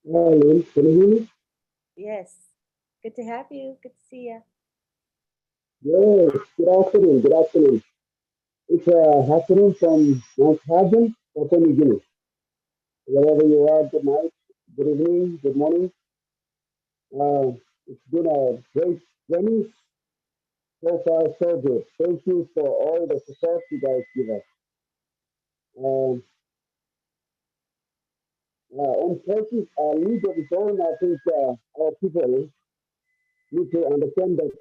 Hi, Lynn. Can you hear me? Yes. Good to have you. Good to see you. Yes. Good afternoon. Good afternoon. It's afternoon from Mount Hagen, Papua New Guinea. Wherever you are, good night, good evening, good morning. It's been a great journey So far, so good. Thank you for all the support you guys give us. Um, on places league of its own, I think our people need to understand that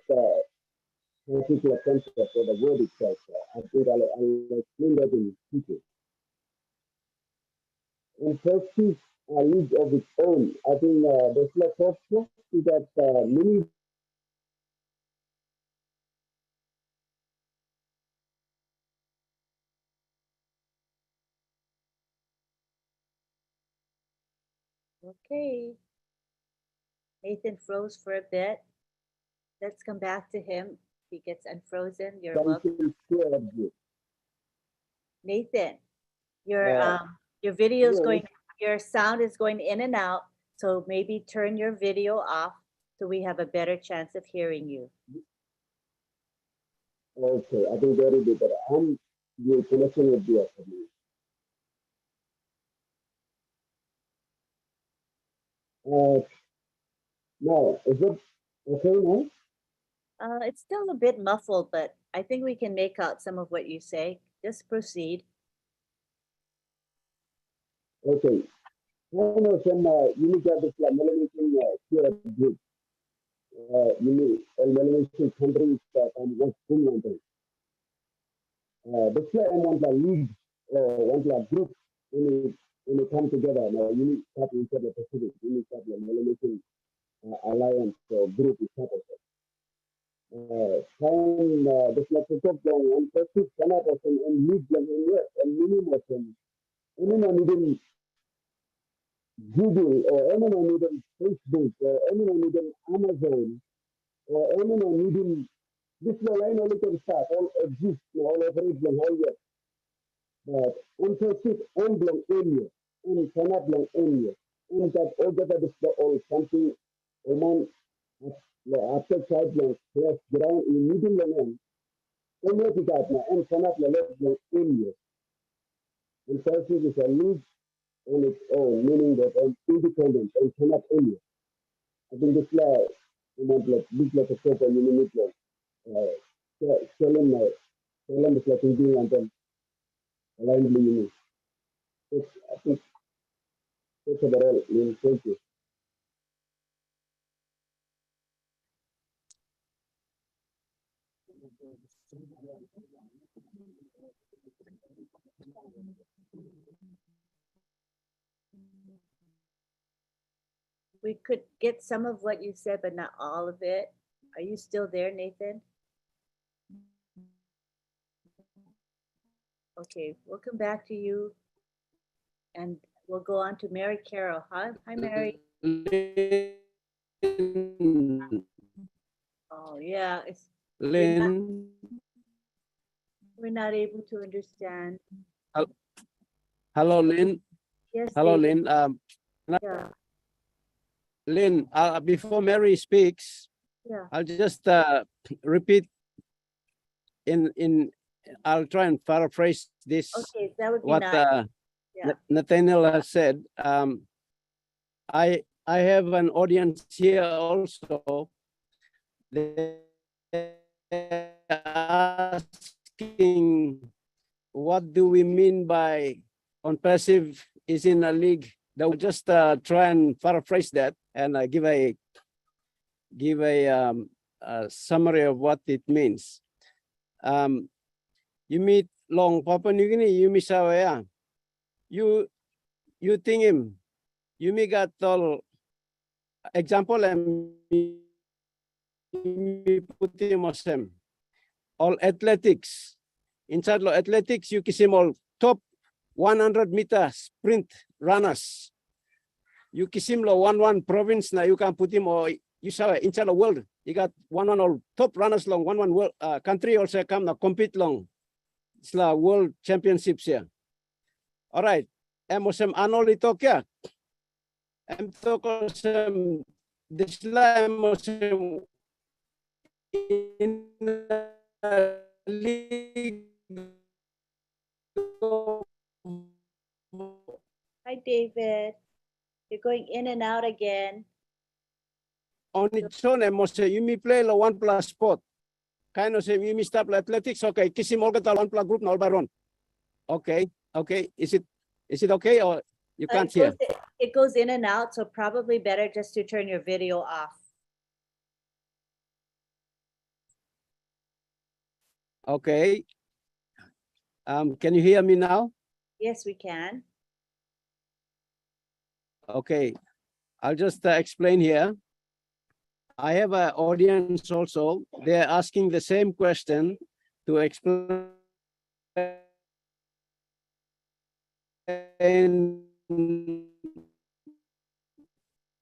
particular concept or the word itself. I think I'll explain that in future. In practice, a league of its own, I think the philosophy is that many Okay. Nathan froze for a bit. Let's come back to him. He gets unfrozen. You're welcome. countries share this. Nathan, Uh, your video is yes, going, your sound is going in and out. So maybe turn your video off so we have a better chance of hearing you. okay, I think that will be better. The connection will be up for me. Now, is it okay now? It's still a bit muffled, but I think we can make out some of what you say. Just proceed. Okay. One of them, unique habits like melanesian share group. Unique melanesian countries and West Finland. This year, I want a league, want a group when it come together. Now, unique couple in the Pacific, unique couple melanesian alliance group is part of it. Time this like to talk down and practice Canada and league them in Europe and minimum anyone even Google or anyone even Facebook or anyone even Amazon or anyone even this line only can start all exist all operate them all yet. But on practice on belong area and cannot belong area and that all that is the all something among after child belongs plus ground in middle land only to that now and cannot let belong area. And practice is a league on its own, meaning that I'm independent and cannot own it. I think this law, you know, like big like a paper, you need like tell them it's like doing and then blindly you know. I think that's about all. Thank you. We could get some of what you said, but not all of it. Are you still there, Nathan? Okay, we'll come back to you and we'll go on to Mary Carroll. Hi, Mary. Oh, yeah, Lynn, we're not able to understand. hello, Lynn. Yes, Hello, David. Lynn. Yeah, Lynn, before Mary speaks, yeah. I'll just repeat in I'll try and paraphrase this Okay, that would be what nice. Yeah. Nathaniel has said. I have an audience here also. They're asking, what do we mean by on passive is in a league? That will just try and paraphrase that and give a summary of what it means. You meet long Papua New Guinea, you miss away. You think him, you may got all example and put him all athletics. Inside lo athletics, you kiss him all top 100-meter sprint runners. You kiss him lo 1-1 province now you can put him or you saw inside the world. You got 1-1 all top runners long 1-1 world country also come now compete long. It's la world championships here. All right. Emosem anoli tokya. Em tokosem disla emosem in league. Hi, David. You're going in and out again. On its own, you may play the 1+ sport. kind of say you missed up athletics. Okay, kisim olga one plug group na baron. Okay, okay. Is it okay or you can't hear? It goes in and out, so probably better just to turn your video off. Okay. Can you hear me now? Yes, we can. Okay, I'll just explain here. I have an audience also. They're asking the same question to explain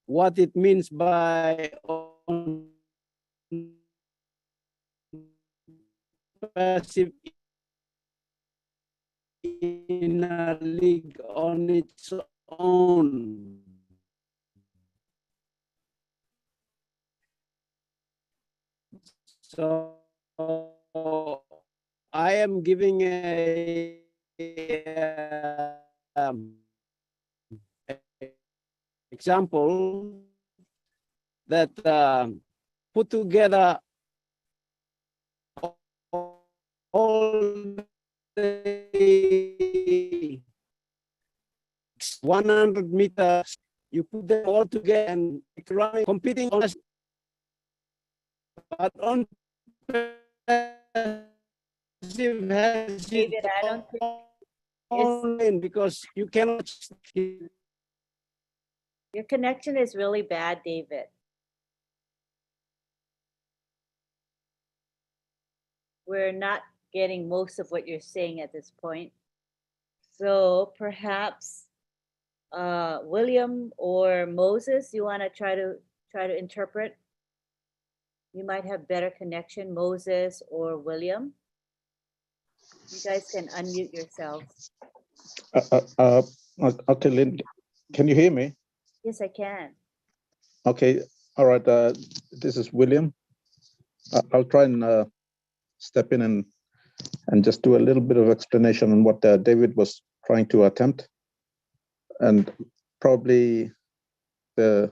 what it means by passive in a league on its own. So I am giving a example that put together all the 100 meters, you put them all together and running, competing on us. But on passive has David, its I don't think own lane because you cannot. your connection is really bad, David. We're not getting most of what you're saying at this point. So perhaps William or Moses, you want to try to interpret? You might have better connection, Moses or William. You guys can unmute yourselves. Okay, Lynn, can you hear me? Yes, I can. Okay, all right. This is William. I'll try and step in and just do a little bit of explanation on what David was trying to attempt, and probably the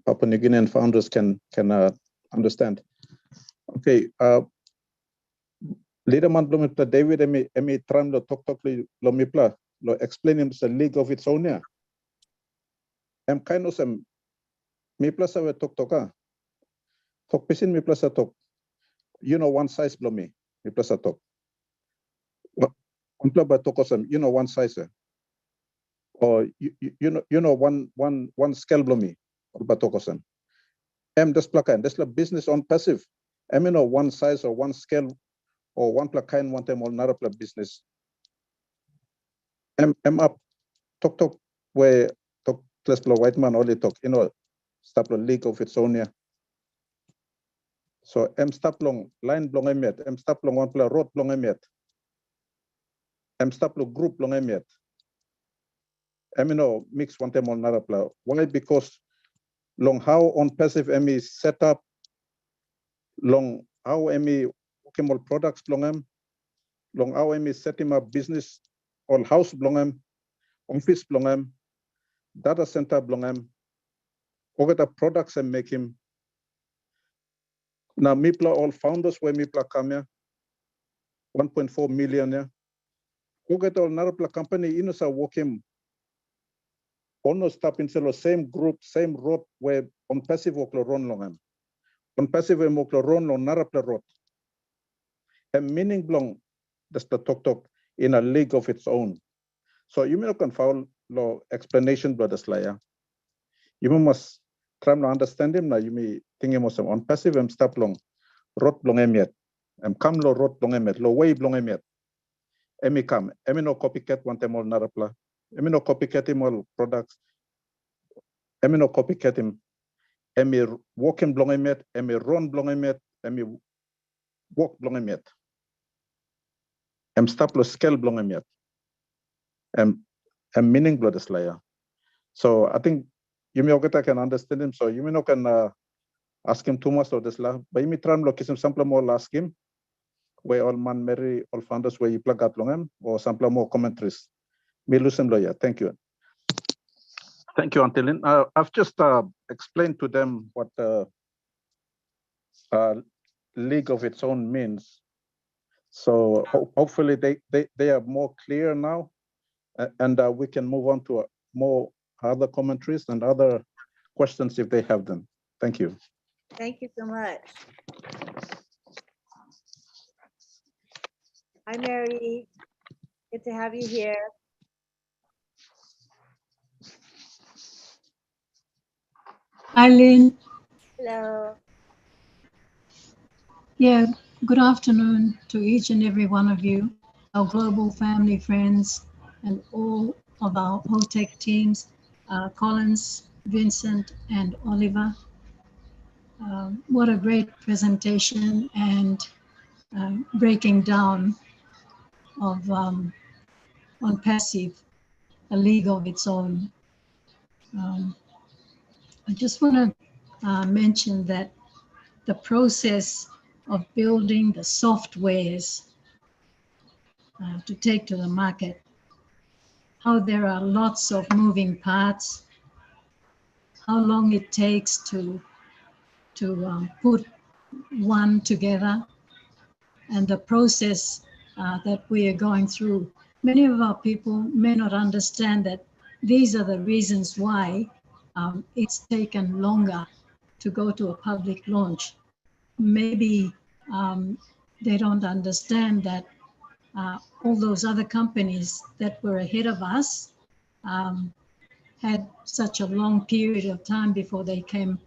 Papua New Guinean founders can understand. Okay, leader man blomipla David emi tram lo tok lo mipla lo explain him the league of its own ya. Em kind of some mipla sa tok toka. Tok pisin mipla sa tok. You know one size blomi mipla sa tok. Umpla ba tokosam you know one size. Or you know one scale blomi ba tokosam. Em des plakan des la business on passive. Em know one size or one scale or one plakan one time or another business. Em up tok where tok kleslo white man only talk stop the league of its own. So em stop long line long emiet, em stop long one pla road long emiet. Em stop lo group long emiet. Mix one time on another pla. Why? Because long how on passive emi set up long how emi chemical products long how emi set him up business all house long office long data center long all the products and make him. Now mipla all founders where mipla come here 1.4 million yeah. Who get all another company inusa work him almost stop in the same group, same road where on passive work run long on passive work run long narapla road. And meaning long that's the talk in a league of its own. So you may not follow law explanation, brother Slayer. You must try to understand him now. You may think him on passive and stop long road long emiet. Come lo road long emiet, lo way long emiet. Emi come, emi no copycat one time all narapla. Emi no copycat him all products. Emi no copycat him. Emi walk him long emiet, emi run long emiet, emi walk long emiet. Stop lo scale long emiet. Meaning blood slayer. So I think you may can understand him. So you may not can ask him too much of this law. But you may try and look some sample more ask him. Where all man Mary all founders where you plug out long him or sample more commentaries. Me lose him lawyer. Thank you. Thank you, Antilin. I've just explained to them what league of its own means. So hopefully they are more clear now, and we can move on to more other commentaries and other questions if they have them. Thank you. Thank you so much. Hi, Mary. Good to have you here. Hi, Lynn. Hello. Yeah, good afternoon to each and every one of you, our global family, friends, and all of our OTEC teams, Collins, Vincent, and Oliver. What a great presentation and breaking down of on passive, a league of its own. I just want to mention that the process of building the softwares to take to the market, how there are lots of moving parts, how long it takes to put one together, and the process that we are going through. Many of our people may not understand that these are the reasons why it's taken longer to go to a public launch. Maybe they don't understand that all those other companies that were ahead of us had such a long period of time before they came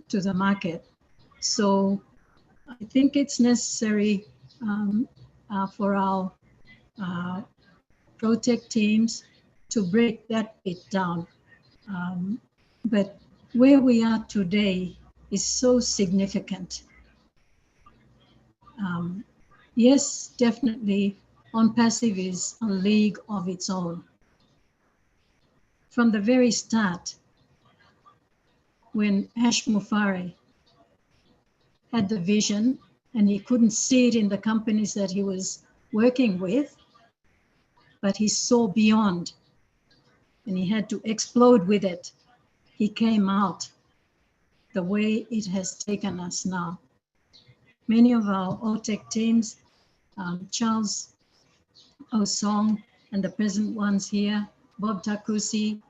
to the market. So I think it's necessary for our ProTech teams to break that bit down. But where we are today is so significant. Yes, definitely, on-passive is a league of its own. From the very start, when Ash Mufari had the vision and he couldn't see it in the companies that he was working with, but he saw beyond and he had to explode with it. He came out the way it has taken us now. Many of our OTEC teams, Charles Osong and the present ones here, Bob Takusi,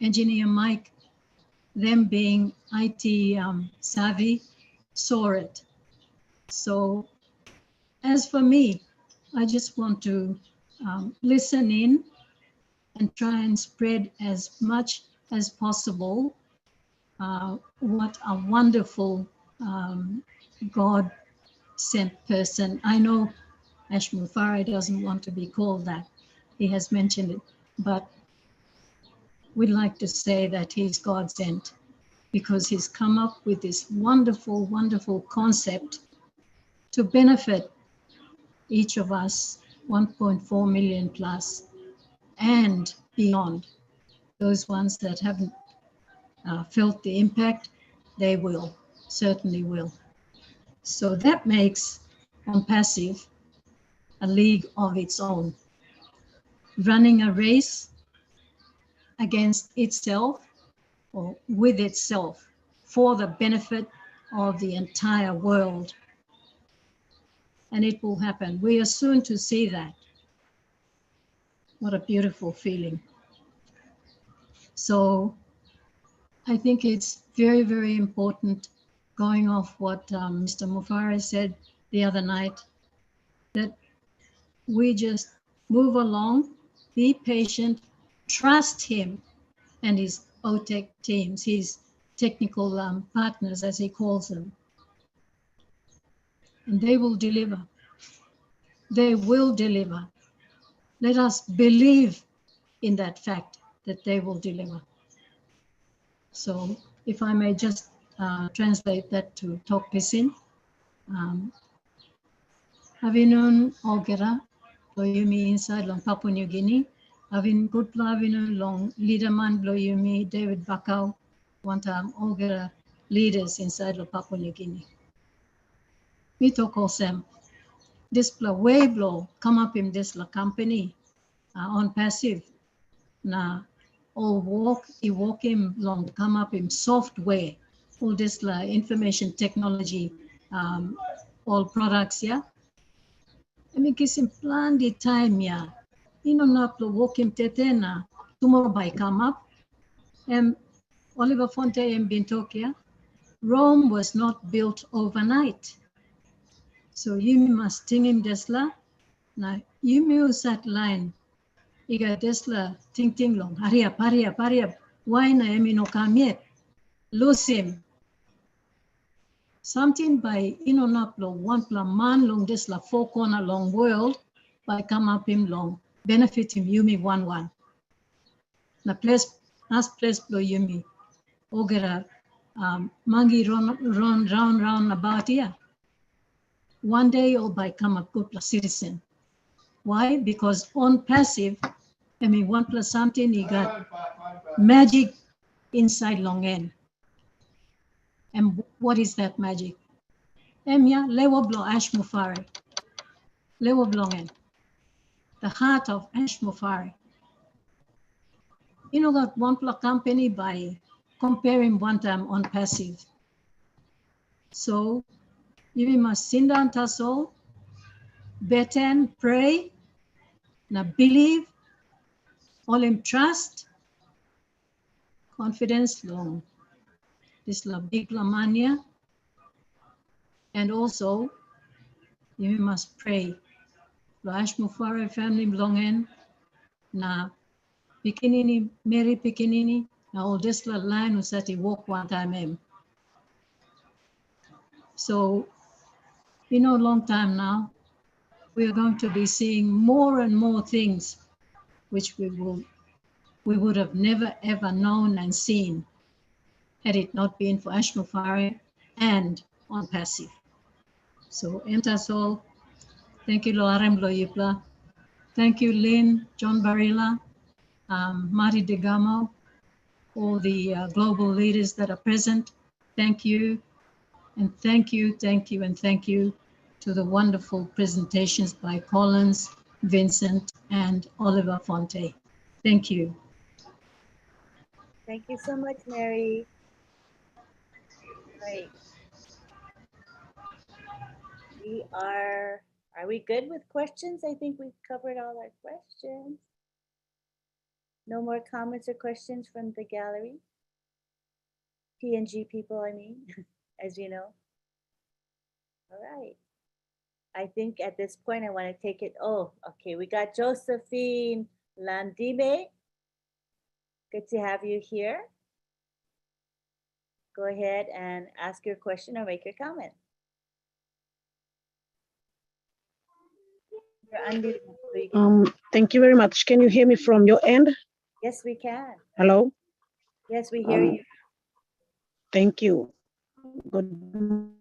Engineer Mike, them being IT savvy, saw it. So as for me, I just want to listen in and try and spread as much as possible what a wonderful God sent person. I know Ash Mufari doesn't want to be called that. He has mentioned it, but we'd like to say that he's God sent because he's come up with this wonderful, wonderful concept to benefit each of us, 1.4 million plus, and beyond. Those ones that haven't felt the impact, they will, certainly will. So that makes on-passive a league of its own, running a race against itself or with itself for the benefit of the entire world. And it will happen. We are soon to see that. What a beautiful feeling. So I think it's very, very important, going off what Mr. Mufari said the other night, that we just move along, be patient, trust him and his OTEC teams, his technical partners, as he calls them. And they will deliver. They will deliver. Let us believe in that fact that they will deliver. So if I may just translate that to Tok Pisin. Havinun Ogera, Bloyumi inside long Papua New Guinea. Havin Gutla Havinun long Leaderman Bloyumi, David Bakau, one time Ogera leaders inside of Papua New Guinea. Mito Kosem, this way blow come up in this la company on passive. Na all walk him long come up in software, all this la information technology all products, yeah. Emi kisim plan the time, yeah. Ino na plo wokim tetena, tomorrow by come up. Oliver Fonte and Bintokia, Rome was not built overnight. So you must ting him Desla. Now you use that line. Iga Desla ting ting long. Hurry up, hurry up, hurry up. Why na emi no come yet? Lose him. Something by inonaplo one pla man long Desla 4 corner long world by come up him long. Benefit him Yumi 1-1. Na place as place blow Yumi. Ogera mangi run round about here. One day you'll become a good citizen. Why? Because on passive, I mean 1 plus something, you got magic inside long end. And what is that magic? Emia lewo blo ash mufari. Lewo blongen. The heart of ash mufari. You know that 1 plus company by comparing one time on passive. So you must sit down tassel, bet and pray, now believe, all in trust, confidence long. This la big la mania. And also you must pray. Lash Mufare family belonging na pikinini, Mary pikinini, na all this la line was that he walk one time. So, long time now, we are going to be seeing more and more things which we would have never ever known and seen had it not been for Ashmufari and on passive. So Entasol, thank you Loarem Loyipla, thank you Lynn, John Barilla, Marty DeGamo, all the global leaders that are present. Thank you, and thank you, thank you, and thank you to the wonderful presentations by Collins, Vincent, and Oliver Fonte. Thank you. Thank you so much, Mary. Right. Are we good with questions? I think we've covered all our questions. No more comments or questions from the gallery? PNG people, I mean, as you know. All right. I think at this point I want to take it. Oh, okay. We got Josephine Landime. Good to have you here. Go ahead and ask your question or make your comment. You're unmuted, so you can- Thank you very much. Can you hear me from your end? Yes, we can. Hello? Yes, we hear you. Thank you. Good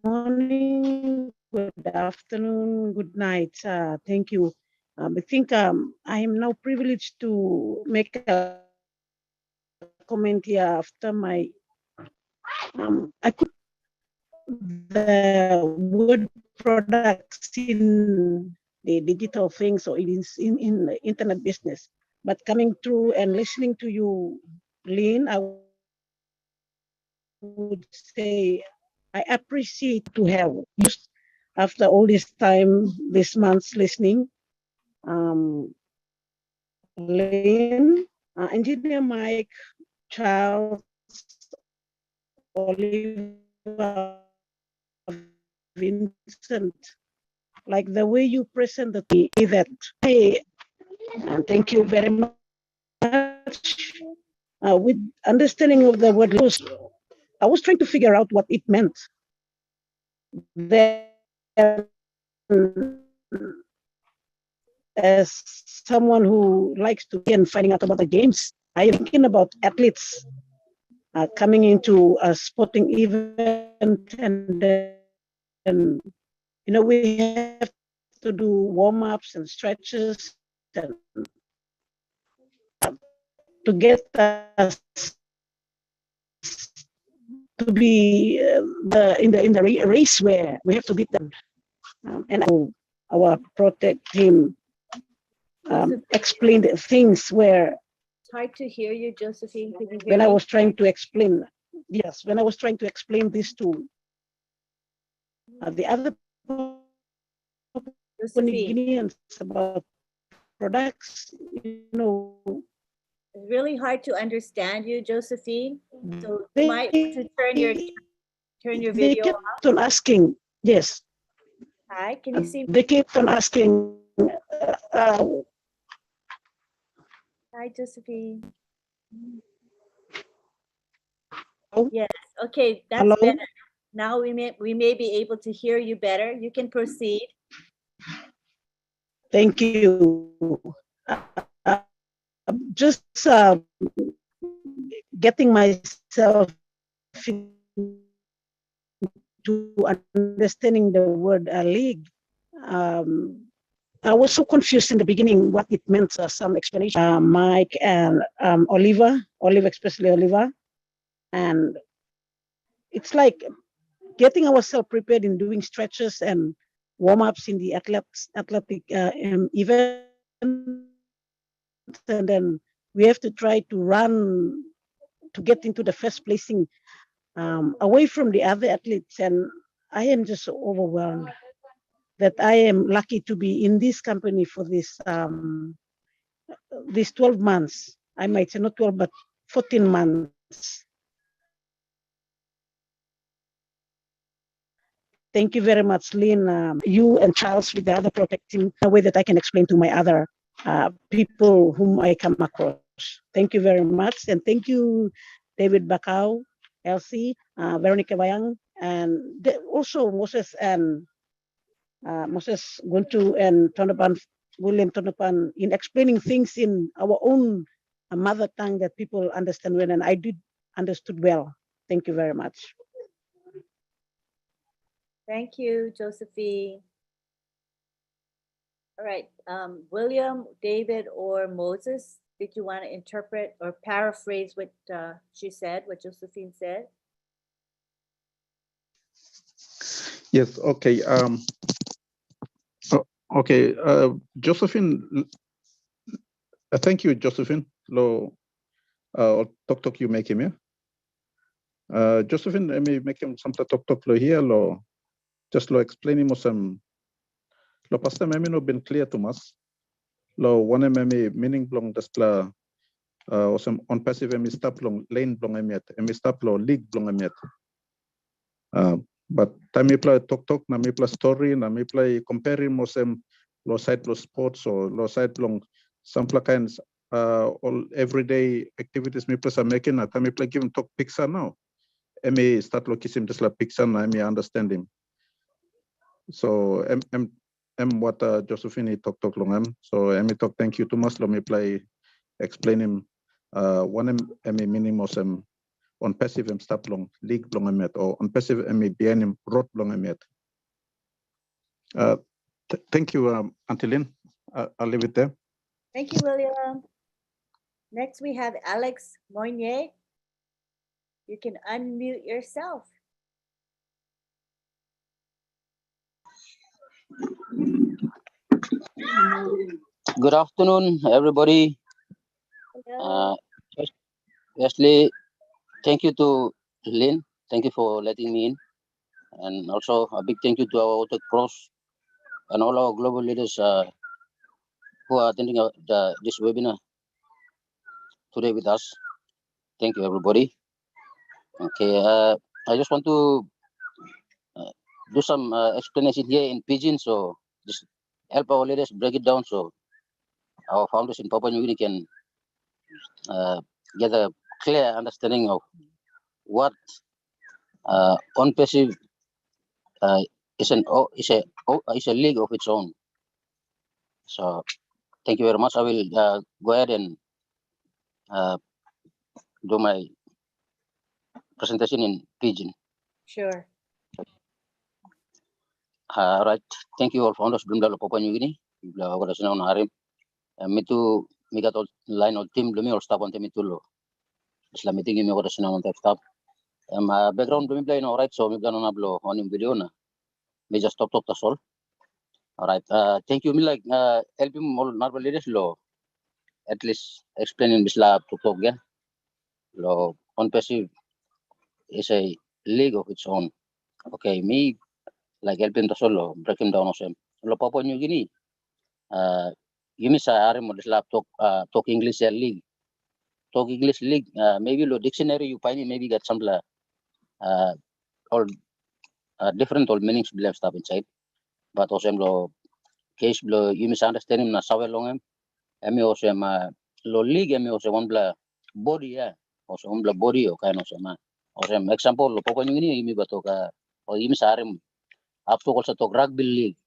morning, good afternoon, good night. Thank you. I think I am now privileged to make a comment here after my, I could the wood products in the digital things or in the internet business. But coming through and listening to you, Lynn, I would say I appreciate to have used after all this time, this month's listening. Lynn, Engineer Mike, Charles, Oliver, Vincent, like the way you present the event. Thank you very much. With understanding of the word, I was trying to figure out what it meant. Then, as someone who likes to be and finding out about the games, I am thinking about athletes coming into a sporting event, and then we have to do warm-ups and stretches and to get us to be in the race where we have to beat them, and our protect team explained things where It's hard to hear you, Josephine. Can you hear when me? I was trying to explain, yes, when I was trying to explain this to the other Josephine, Guineans about products, it's really hard to understand you, Josephine. So you might want to they turn your video kept off. on asking, yes, Hi, can you see me? they kept on asking, Hi, Josephine. Oh. Yes, okay, that's hello, better. Now we may be able to hear you better. You can proceed. thank you. Just getting myself to understanding the word league. I was so confused in the beginning what it meant. Some explanation. Mike and Oliver, especially Oliver, and it's like getting ourselves prepared in doing stretches and warm-ups in the athletic event, and then we have to try to run to get into the first placing away from the other athletes. And I am just so overwhelmed that I am lucky to be in this company for this 12 months. I might say not 12, but 14 months. Thank you very much, Lynn. You and Charles with the other protecting a way that I can explain to my other people whom I come across. Thank you very much. And thank you, David Bakau, Elsie, Veronica Bayang, and also Moses and Moses Guntu and Tonapan, William Tonapan, in explaining things in our own mother tongue that people understand well, and I did understood well. Thank you very much. Thank you, Josephine. All right, William, David, or Moses, did you want to interpret or paraphrase what she said, what Josephine said? Yes, okay. Okay, Josephine, thank you, Josephine. Lo, talk you make him, yeah? Josephine, I may make him some talk lo here, lo, just lo explaining mo some, lo pasta may no been clear to us. Lo, one may meaning blong dasla, or some on passive emi stop long lane blong emi stop lo league blong emiet. But time me play talk na me play story na me play comparing mo sem lo side lo sports or lo side long some kinds all everyday activities me play making na time me play give him talk picture now. Emi start lo kisim just la picture na emi understand him. So what Josephine talk long so emi talk thank you too much lo me play explain him one emi meaning mo sem on passive stop long league long emet or on passive BNM rot long emet. Thank you, Auntie Lynn. I'll leave it there. Thank you, William. Next, we have Alex Moynier. You can unmute yourself. Good afternoon, everybody. Hello. Firstly, thank you to Lynn. Thank you for letting me in. And also a big thank you to our Otec Pros and all our global leaders who are attending this webinar today with us. Thank you, everybody. Okay, I just want to do some explanation here in Pidgin, so just help our leaders break it down so our founders in Papua New Guinea can get a clear understanding of what on-passive is a league of its own. So thank you very much. I will go ahead and do my presentation in Pidgin. Sure. All right. Thank you all founders Blimdalo Papua New Guinea. Wala sina on harim. Mitu migat line of team blumi or staff on temitulo. Isla meeting mi wala sina on staff. Background blumi play no right so mi gana nablo on video na. Me just talk that's all. All right. Thank you. Me like helping all normal leaders lo. At least explaining bisla to talk again. Lo on passive is a league of its own. Okay, me like helping to solo break him down osem. Lo Papua New Guinea, yumi sa are mo disla talk English league. Talk English league, maybe lo dictionary you find it, maybe got some all different all meanings believe stuff inside. But osem lo case lo you misunderstand na sawe long emi osem lo league emi osem one bla body ya osem one bla body o kind osem osem example lo Papua New Guinea yumi batoka o yumi sa are up to also talk rugby league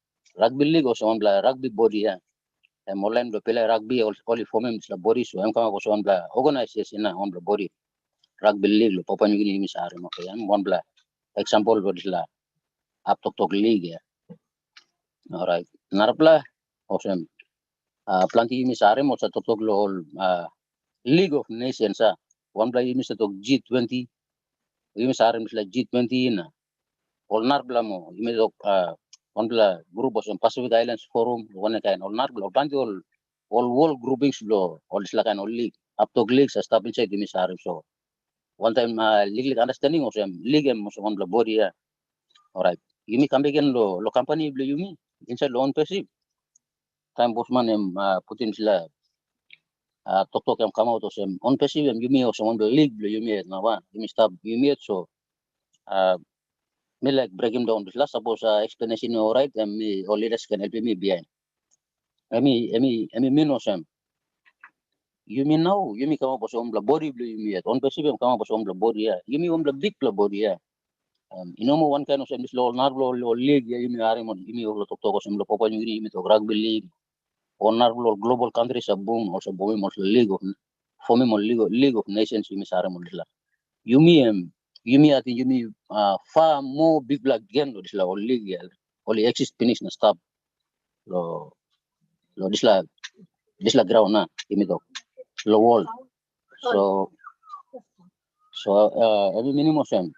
osem one bla rugby body ya online lo pele rugby only for me la body so kama osem one bla organization na one bla body rugby league lo Papua New Guinea yumi sa are mo yan one bla example lo disla up to talk league ya. Alright, narapla osem planti yumi sa are mo sa talk lo League of Nations one bla yumi sa talk G20 yumi sa are misla G20 na all narbla mo yumi talk one bla group of Pacific Islands Forum one kind all narbla planti all world groupings lo all isla kind all league up to leagues established yumi sa are so one time league understanding osem league mo one bla body ya. Alright, yumi kambigen lo company bla yumi inside lo on passive time bosman putin sila tok yang kama to sem on passive yumi osem on the league bla yumi na wa yumi stop yumi so me like break him down this last suppose explanation all right and me all leaders can help me behind emi mean osem yumi now yumi kama bosom bla body bla yumi on passive kama bosom bla body ya yumi on bla big bla body ya inomo one kind of sem this lo narlo league ya yumi are mon yumi lo tok osem lo Papua New Guinea yumi to rugby league on narlo global countries boom also boom also league of for me league of nations yumi sare mon la yumi ati yumi far more big black again lo disla all league ya only exist finish na stop lo disla ground na yumi to lo wall so every minimum sem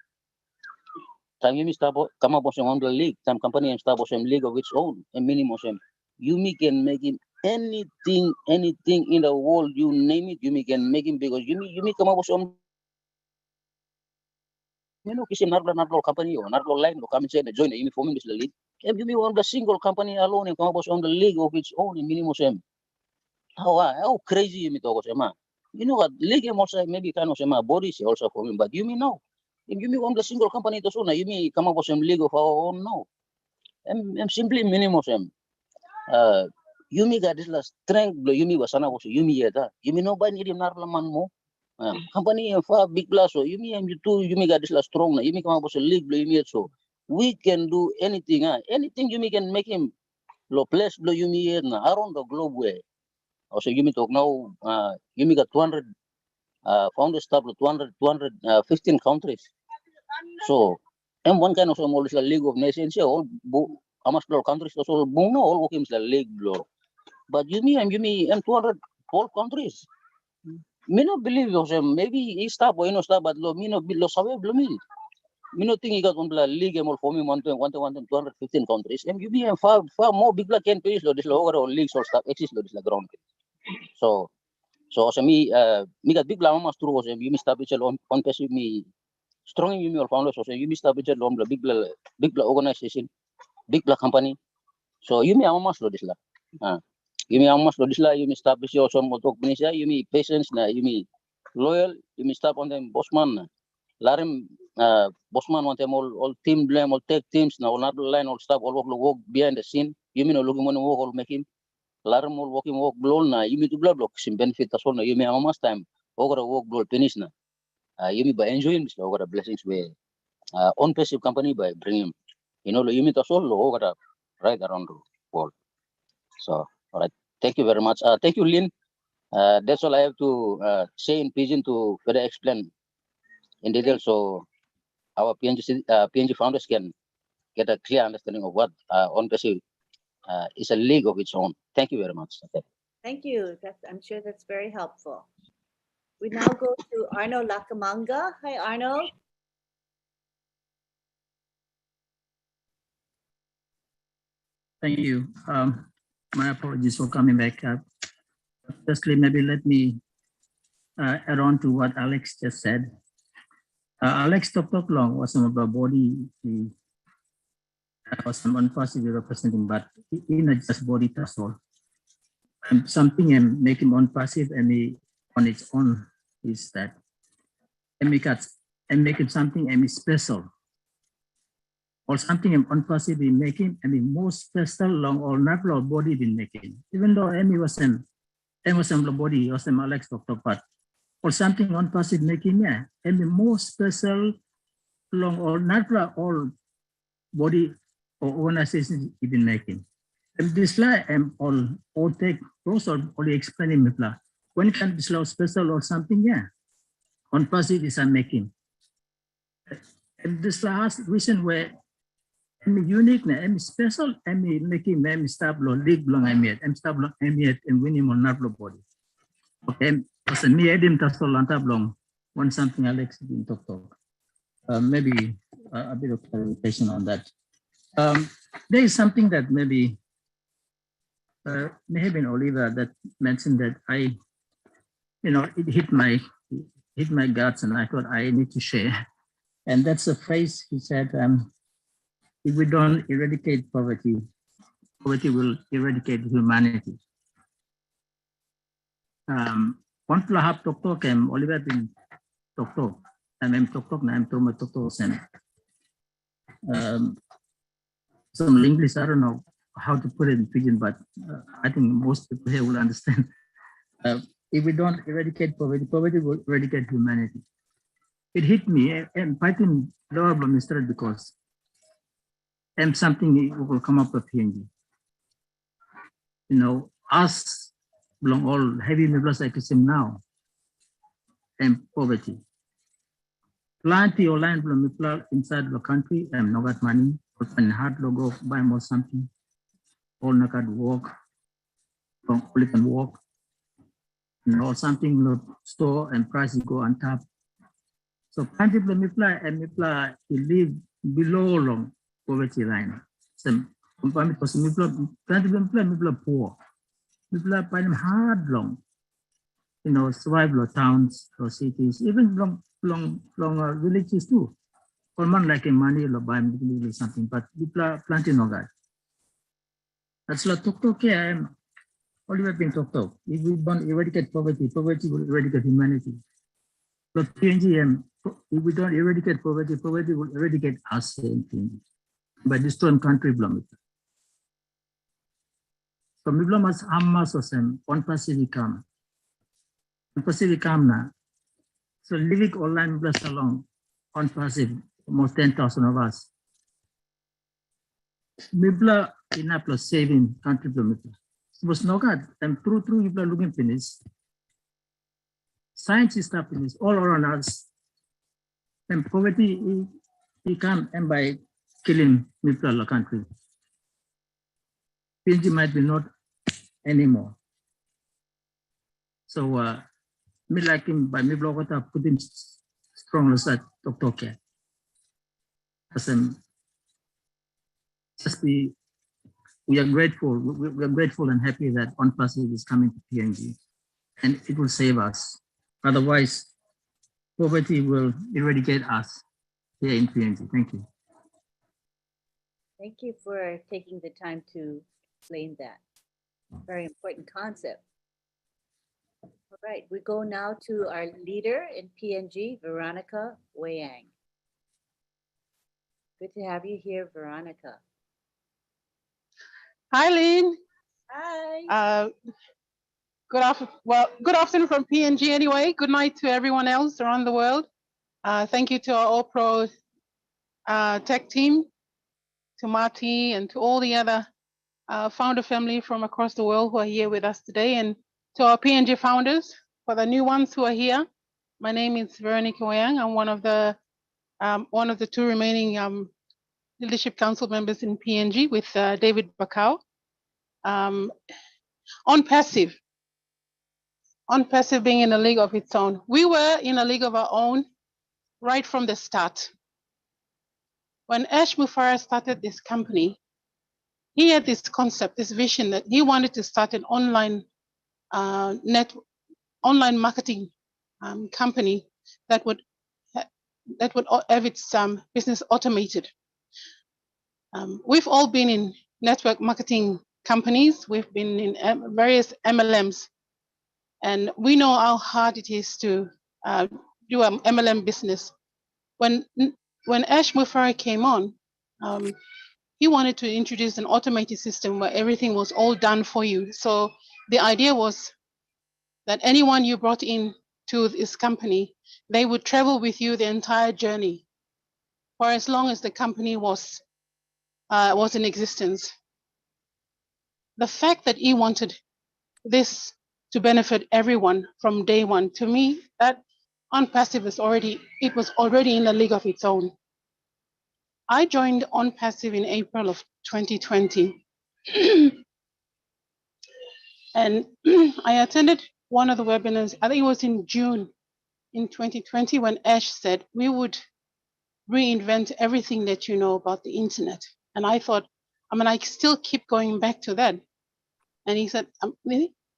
time yumi stop kama bosem on the league time company and stop bosem league of its own a minimum sem yumi can make him anything in the world you name it yumi can make him because yumi kama bosem kisim narlo company or narlo line lo come and join the yumi forming this league yumi on the single company alone and kama bosem on the league of its own in minimum sem how crazy yumi to sema what league also maybe kind of sema bodies also for me but yumi know if yumi on the single company to sona yumi kama bosem league of our own no I'm simply minimum sem yumi got this strength lo yumi wasana was yumi yeta yumi no by need narla man mo company and far big plus so yumi got this strong na yumi kama was league lo yumi so we can do anything anything yumi can make him lo place lo yumi na around the globe way also yumi talk now yumi got 200 founders staff 215 countries so and one kind of small league of nations all almost countries also no all working the league blow but yumi 212 countries me no believe also maybe he stop or no stop but me no sabe blow me no think he got on the league for me 215 countries and yumi far more big black can finish this overall leagues or stuff exist this ground so also me got big black mas true also yumi stop it on passive me strong yumi or founders also yumi stop it on the big black organization big black company so yumi amas lo disla yumi amas lo disla yumi stop is also mo tok binisya yumi patience na yumi loyal yumi stop on them bossman na larim bossman want them all team blame all tech teams na all not line all stop all work behind the scene yumi no looking money work all make him larim all working work blow na yumi to blow sim benefit as na yumi amas time over work blow finish na yumi by enjoying this over blessings way on passive company by bringing yumi to solo over right around the world. So, all right. Thank you very much. Thank you, Lynn. That's all I have to say in Pidgin to further explain in detail so our PNG founders can get a clear understanding of what on passive is a league of its own. Thank you very much. Okay. Thank you. I'm sure that's very helpful. We now go to Arno Lakamanga. Hi, Arno. Thank you. My apologies for coming back up. Firstly, maybe let me add on to what Alex just said. Alex talked long was about body. or some unpassive representing, but in a just body that's all. And something and make him unpassive and he on its own is that and make it something and special. Or something unpassive in making and the most special long or natural body in making. Even though Amy was the body was Alex Dr. Pat. Or something unpassive making, yeah, and the most special long or natural or body or organization even making. And this line all take those or only explaining me plan. When can this law special or something, yeah. Unpassive is a making. And this last reason where I'm unique, I'm special, I'm making, I'm stable, live long, I'm stable, and winning on natural body. Okay, so me, I didn't touch on long. One something Alex didn't talk. Maybe a bit of clarification on that. There is something that maybe may have been Oliver that mentioned that I, it hit my guts, and I thought I need to share. And that's a phrase he said. If we don't eradicate poverty, poverty will eradicate humanity. One lahap tok Oliver bin tok. I'm tok na I'm tok sen. Some English, I don't know how to put it in pidgin, but I think most people here will understand. If we don't eradicate poverty, poverty will eradicate humanity. It hit me and fighting lower Mr. because something will come up with PNG. Us belong all heavy middle class ecosystem now and poverty. Plenty or land from people inside the country and no got money, and hard logo buy more something. All not got work, only can walk. Or something the store and prices go on top. So plenty of people and people live below long poverty line. Some because plenty of people are poor. People are finding hard long, survive the towns or cities, even long villages too. Or man like money or buy something, but people are planting no guy. That's like talk. I am only been talk. If we don't eradicate poverty, poverty will eradicate humanity. But PNG, if we don't eradicate poverty, poverty will eradicate us by destroying country blom. So we blom as Hamas or some one Pacific come. Pacific come now. So living online plus along on passive, almost 10,000 of us. Mibla enough plus saving country blom. Was no God, and through you are looking finish. Science is happening all around us. And poverty, he can't end by killing people in the country. PNG might be not anymore. So, me like him by me blog up, put him strong as that talk. As just we are grateful. We are grateful and happy that One Pacific is coming to PNG, and it will save us. Otherwise, poverty will eradicate us here in PNG. Thank you. Thank you for taking the time to explain that. Very important concept. All right, we go now to our leader in PNG, Veronica Wayang. Good to have you here, Veronica. Hi, Lynn. Hi. Good afternoon from PNG anyway. Good night to everyone else around the world. Thank you to our All Pro tech team, to Marty, and to all the other founder family from across the world who are here with us today, and to our PNG founders, for the new ones who are here. My name is Veronica Wayang. I'm one of the two remaining Leadership Council members in PNG with David Bakau. On passive being in a league of its own. We were in a league of our own right from the start. When Ash Mufara started this company, he had this concept, this vision that he wanted to start an online marketing company that would have its business automated. We've all been in network marketing companies. We've been in various MLMs, and we know how hard it is to do an MLM business. When Ash Mufari came on, he wanted to introduce an automated system where everything was all done for you. So the idea was that anyone you brought in to this company, they would travel with you the entire journey for as long as the company was in existence. The fact that he wanted this to benefit everyone from day one, to me, that OnPassive was already in a league of its own. I joined OnPassive in April of 2020. And I attended one of the webinars, I think it was in June in 2020, when Ash said we would reinvent everything that you know about the internet. And I thought, I still keep going back to that. And he said,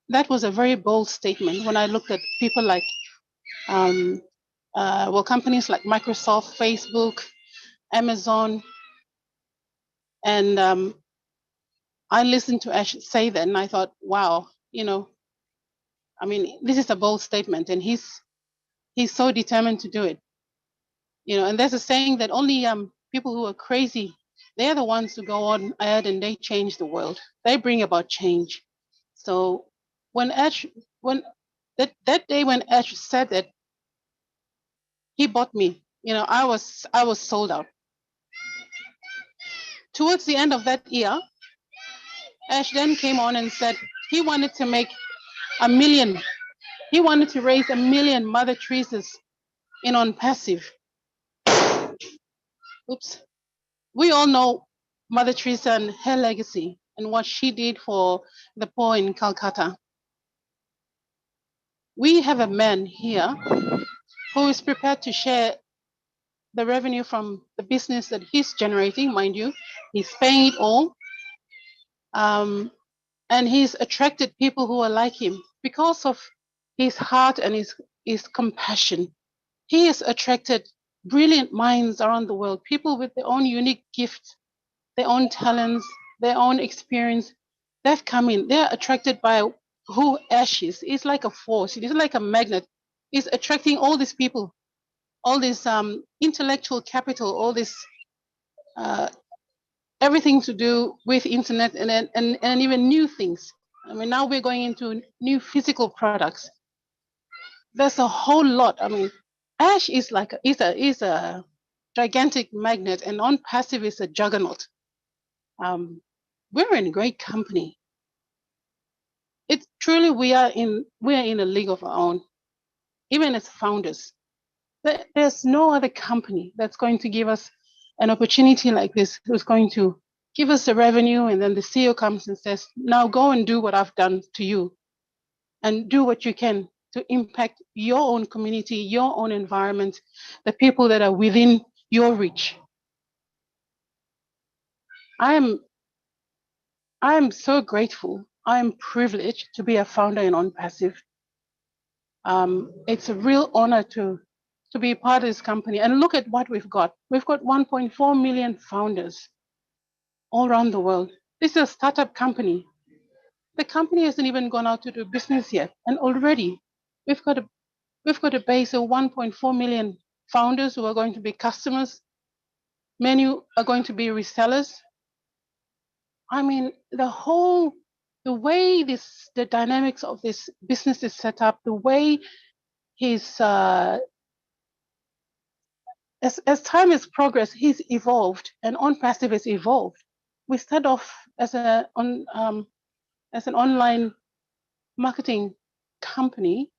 that was a very bold statement when I looked at people like, companies like Microsoft, Facebook, Amazon. And I listened to Ash say that, and I thought, wow, this is a bold statement, and he's so determined to do it. And there's a saying that only people who are crazy, they're the ones who go on ahead and they change the world. They bring about change. So when that day when Ash said that, he bought me. I was sold out. Towards the end of that year, Ash then came on and said he wanted to make 1 million. He wanted to raise 1 million Mother Teresa's in OnPassive. Oops. We all know Mother Teresa and her legacy and what she did for the poor in Calcutta. We have a man here who is prepared to share the revenue from the business that he's generating, mind you. He's paying it all. And he's attracted people who are like him because of his heart and his compassion. He has attracted brilliant minds around the world, people with their own unique gifts, their own talents, their own experience. They've come in, they're attracted by who Ash is. It's like a force, it's like a magnet. It's attracting all these people, all this intellectual capital, all this everything to do with internet and even new things. Now we're going into new physical products. There's a whole lot. Ash is a gigantic magnet, and OnPassive is a juggernaut. We're in a great company. It's truly we are in a league of our own, even as founders. There's no other company that's going to give us an opportunity like this, who's going to give us the revenue, and then the CEO comes and says, now go and do what I've done to you, and do what you can to impact your own community, your own environment, the people that are within your reach. I am so grateful. I am privileged to be a founder in OnPassive. It's a real honor to be part of this company. And look at what we've got. We've got 1.4 million founders all around the world. This is a startup company. The company hasn't even gone out to do business yet. And already we've got a base of 1.4 million founders who are going to be customers. Many are going to be resellers. The way the dynamics of this business is set up, the way as time has progressed, he's evolved, and OnPassive has evolved. We start off as an online marketing company.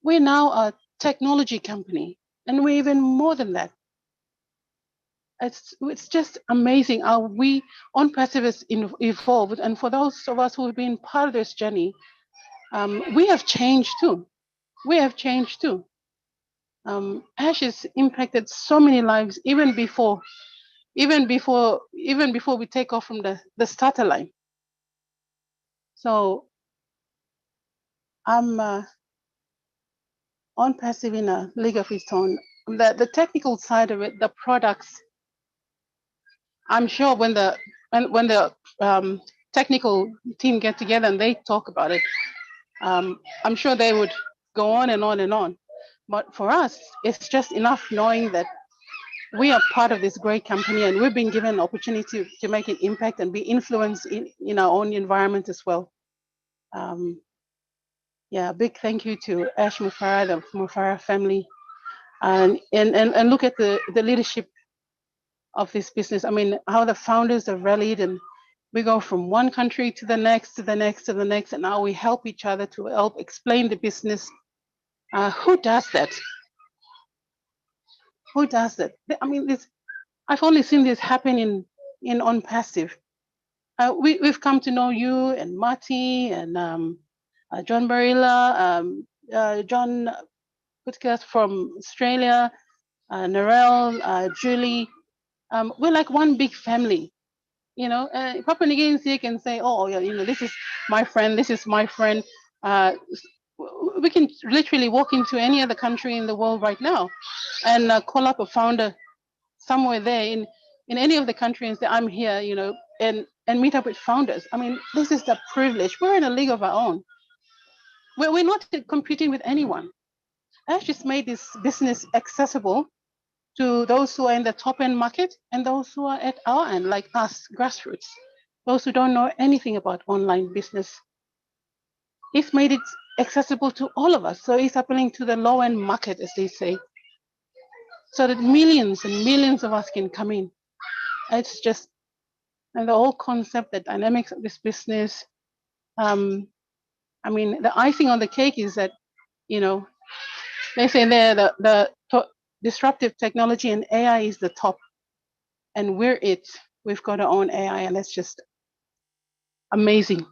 We're now a technology company, and we're even more than that. It's just amazing how OnPassive has evolved, and for those of us who have been part of this journey, we have changed too. Ash has impacted so many lives even before we take off from the starter line. So I'm OnPassive in a league of its own. The technical side of it, the products, I'm sure when the technical team get together and they talk about it, I'm sure they would go on and on and on. But for us, it's just enough knowing that we are part of this great company and we've been given an opportunity to make an impact and be influenced in our own environment as well. Yeah, big thank you to Ash Mufara, the Mufara family, and look at the leadership of this business. I mean, how the founders have rallied, and we go from one country to the next, to the next, to the next, and now we help each other to help explain the business. Who does that? Who does that? I mean, I've only seen this happen in On Passive. We've come to know you and Marty and John Barilla, John Putkas from Australia, Narelle, Julie. We're like one big family, you know. Papua New Guinea can say, oh, yeah, you know, this is my friend, this is my friend. We can literally walk into any other country in the world right now and call up a founder somewhere there in any of the countries that I'm here, you know, and meet up with founders. I mean, this is the privilege. We're in a league of our own. We're not competing with anyone. I've just made this business accessible to those who are in the top end market and those who are at our end, like us, grassroots, those who don't know anything about online business. It's made it accessible to all of us. So it's appealing to the low end market, as they say, so that millions and millions of us can come in. It's just, and the whole concept, the dynamics of this business. I mean, the icing on the cake is that, you know, they say there the disruptive technology and AI is the top, and we're it. We've got our own AI, and that's just amazing.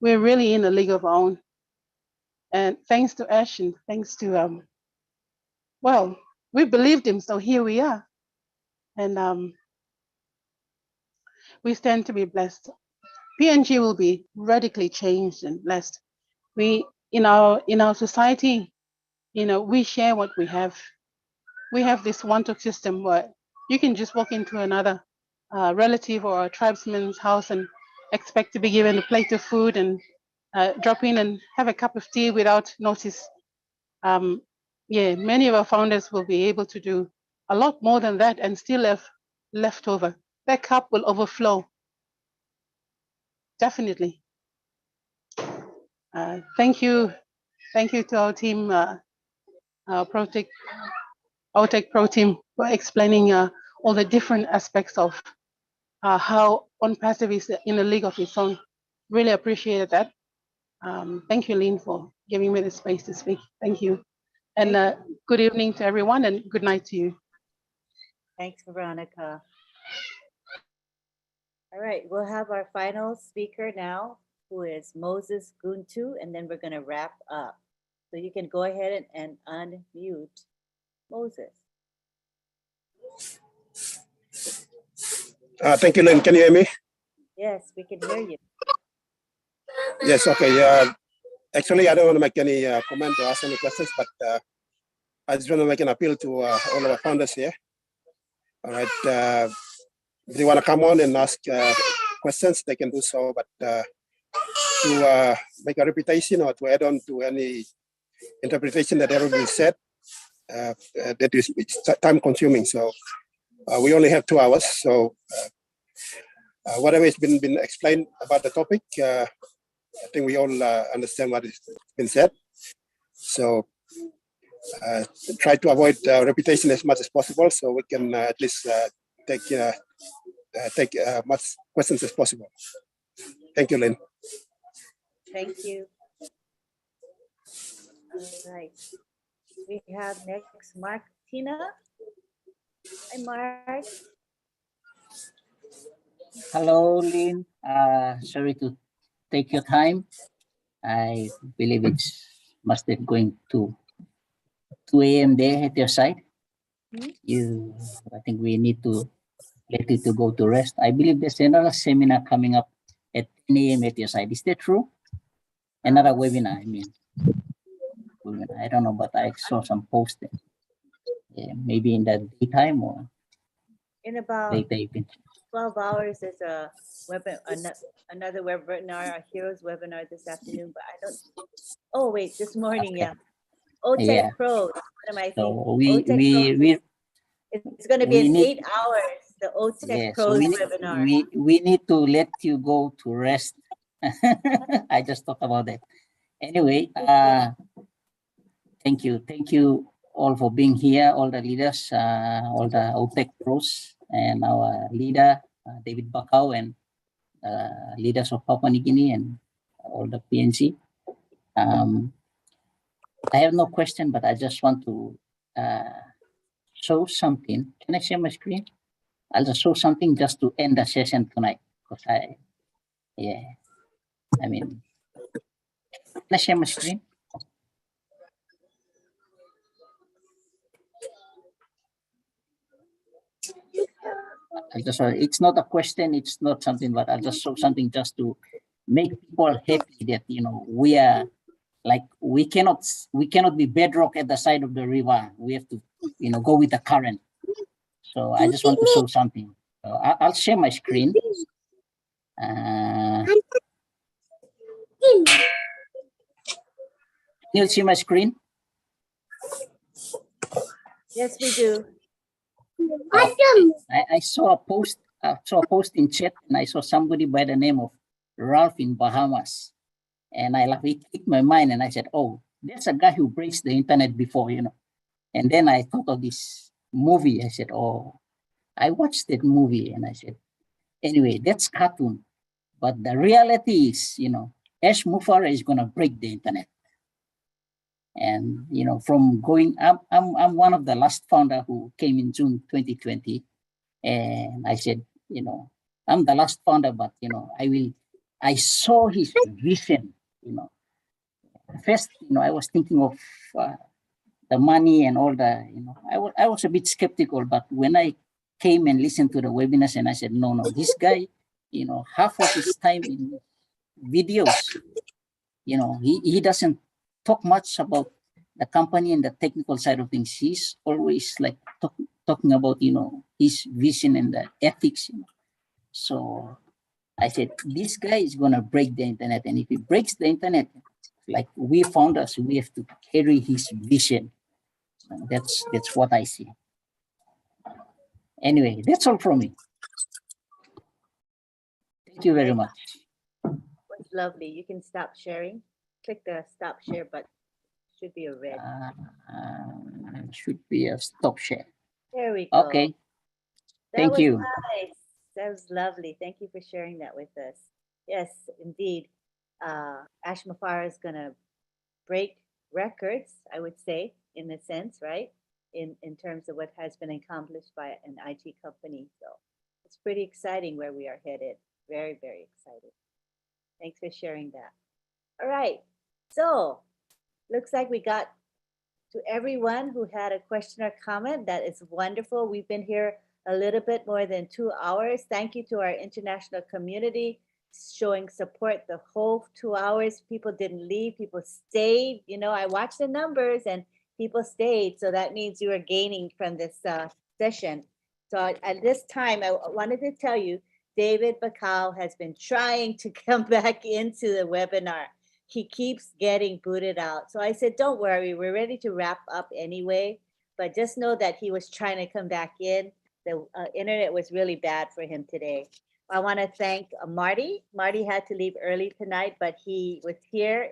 We're really in a league of our own. And thanks to Ash and thanks to, well, we believed him, so here we are. And we stand to be blessed. PNG will be radically changed and blessed. We, in our society, you know, we share what we have. We have this one-talk system where you can just walk into another relative or a tribesman's house and expect to be given a plate of food and drop in and have a cup of tea without notice. Yeah, many of our founders will be able to do a lot more than that and still have leftover. That cup will overflow. Definitely. Thank you. Thank you to our team, ProTech Pro team, for explaining all the different aspects of how OnPassive is in a league of its own. Really appreciated that. Thank you, Lynn, for giving me the space to speak. Thank you. And good evening to everyone and good night to you. Thanks, Veronica. All right, we'll have our final speaker now, who is Moses Guntu, and then we're going to wrap up. So you can go ahead and unmute Moses. Thank you, Lynn. Can you hear me? Yes, we can hear you. Yes, okay. Actually, I don't want to make any comment or ask any questions, but I just want to make an appeal to all of our founders here. All right. If they want to come on and ask questions, they can do so, but to make a reputation or to add on to any interpretation that everybody said, that is time consuming. So we only have 2 hours. So whatever has been explained about the topic, I think we all understand what has been said. So try to avoid repetition as much as possible, so we can at least take much questions as possible. Thank you, Lynn. Thank you. All right. We have next Martina. Hi, Mark. Hello, Lynn. Sorry to take your time. I believe it's must have going to 2 a.m. there at your side. I think we need to let you to go to rest. I believe there's another seminar coming up at 10 a.m. at your side. Is that true? Another webinar, I mean. I don't know, but I saw some posting. Yeah, maybe in the daytime or? in about later you can. 12 hours, there's a another webinar, a Heroes webinar this afternoon, but I don't, oh wait, this morning, Okay. yeah. OTEC Yeah. Pros, what am I thinking? So we OTEC we Pros, we it's gonna be we an need 8 hours, the OTEC yeah. So Pros webinar. we need to let you go to rest. I just talked about that. Anyway, thank you all for being here, all the leaders, all the OTEC pros, and our leader David Bakau, and leaders of Papua New Guinea, and all the PNC. I have no question, but I just want to show something. Can I share my screen? I'll just show something just to end the session tonight. Because I mean, can I share my screen? It's not a question, it's not something, but I'll just show something just to make people happy that, we are like, we cannot be bedrock at the side of the river. We have to, go with the current. So I just want to show something. I'll share my screen. Can you see my screen? Yes, we do. I saw a post. In chat, and I saw somebody by the name of Ralph in Bahamas, and it clicked my mind, and I said, "Oh, there's a guy who breaks the internet before, And then I thought of this movie. I said, "Oh, I watched that movie," and I said, "Anyway, that's cartoon, but the reality is, Ash Mufara is gonna break the internet." And from going, I'm one of the last founder who came in June 2020, and I said, I'm the last founder, but I saw his vision. First, I was thinking of the money and all the, I was a bit skeptical, but when I came and listened to the webinars, and I said, no, this guy, half of his time in videos, he doesn't talk much about the company and the technical side of things. He's always like talking about, his vision and the ethics. So I said, this guy is going to break the internet. And if he breaks the internet, like we founders, we have to carry his vision. So that's what I see. Anyway, that's all from me. Thank you very much. It's lovely. You can stop sharing. Click the stop share button. Should be a red. Should be a stop share. There we go. Okay. Thank you. Nice. That was lovely. Thank you for sharing that with us. Yes, indeed. Ash Mufara is going to break records, I would say, in a sense, right? In terms of what has been accomplished by an IT company. So it's pretty exciting where we are headed. Very, very excited. Thanks for sharing that. All right. So looks like we got to everyone who had a question or comment. That is wonderful. We've been here a little bit more than 2 hours. Thank you to our international community showing support the whole 2 hours. People didn't leave, people stayed. I watched the numbers and people stayed. So that means you are gaining from this session. So at this time, I wanted to tell you, David Bakau has been trying to come back into the webinar. He keeps getting booted out. So I said, don't worry, we're ready to wrap up anyway. But just know that he was trying to come back in. The internet was really bad for him today. I want to thank Marty. Marty had to leave early tonight, but he was here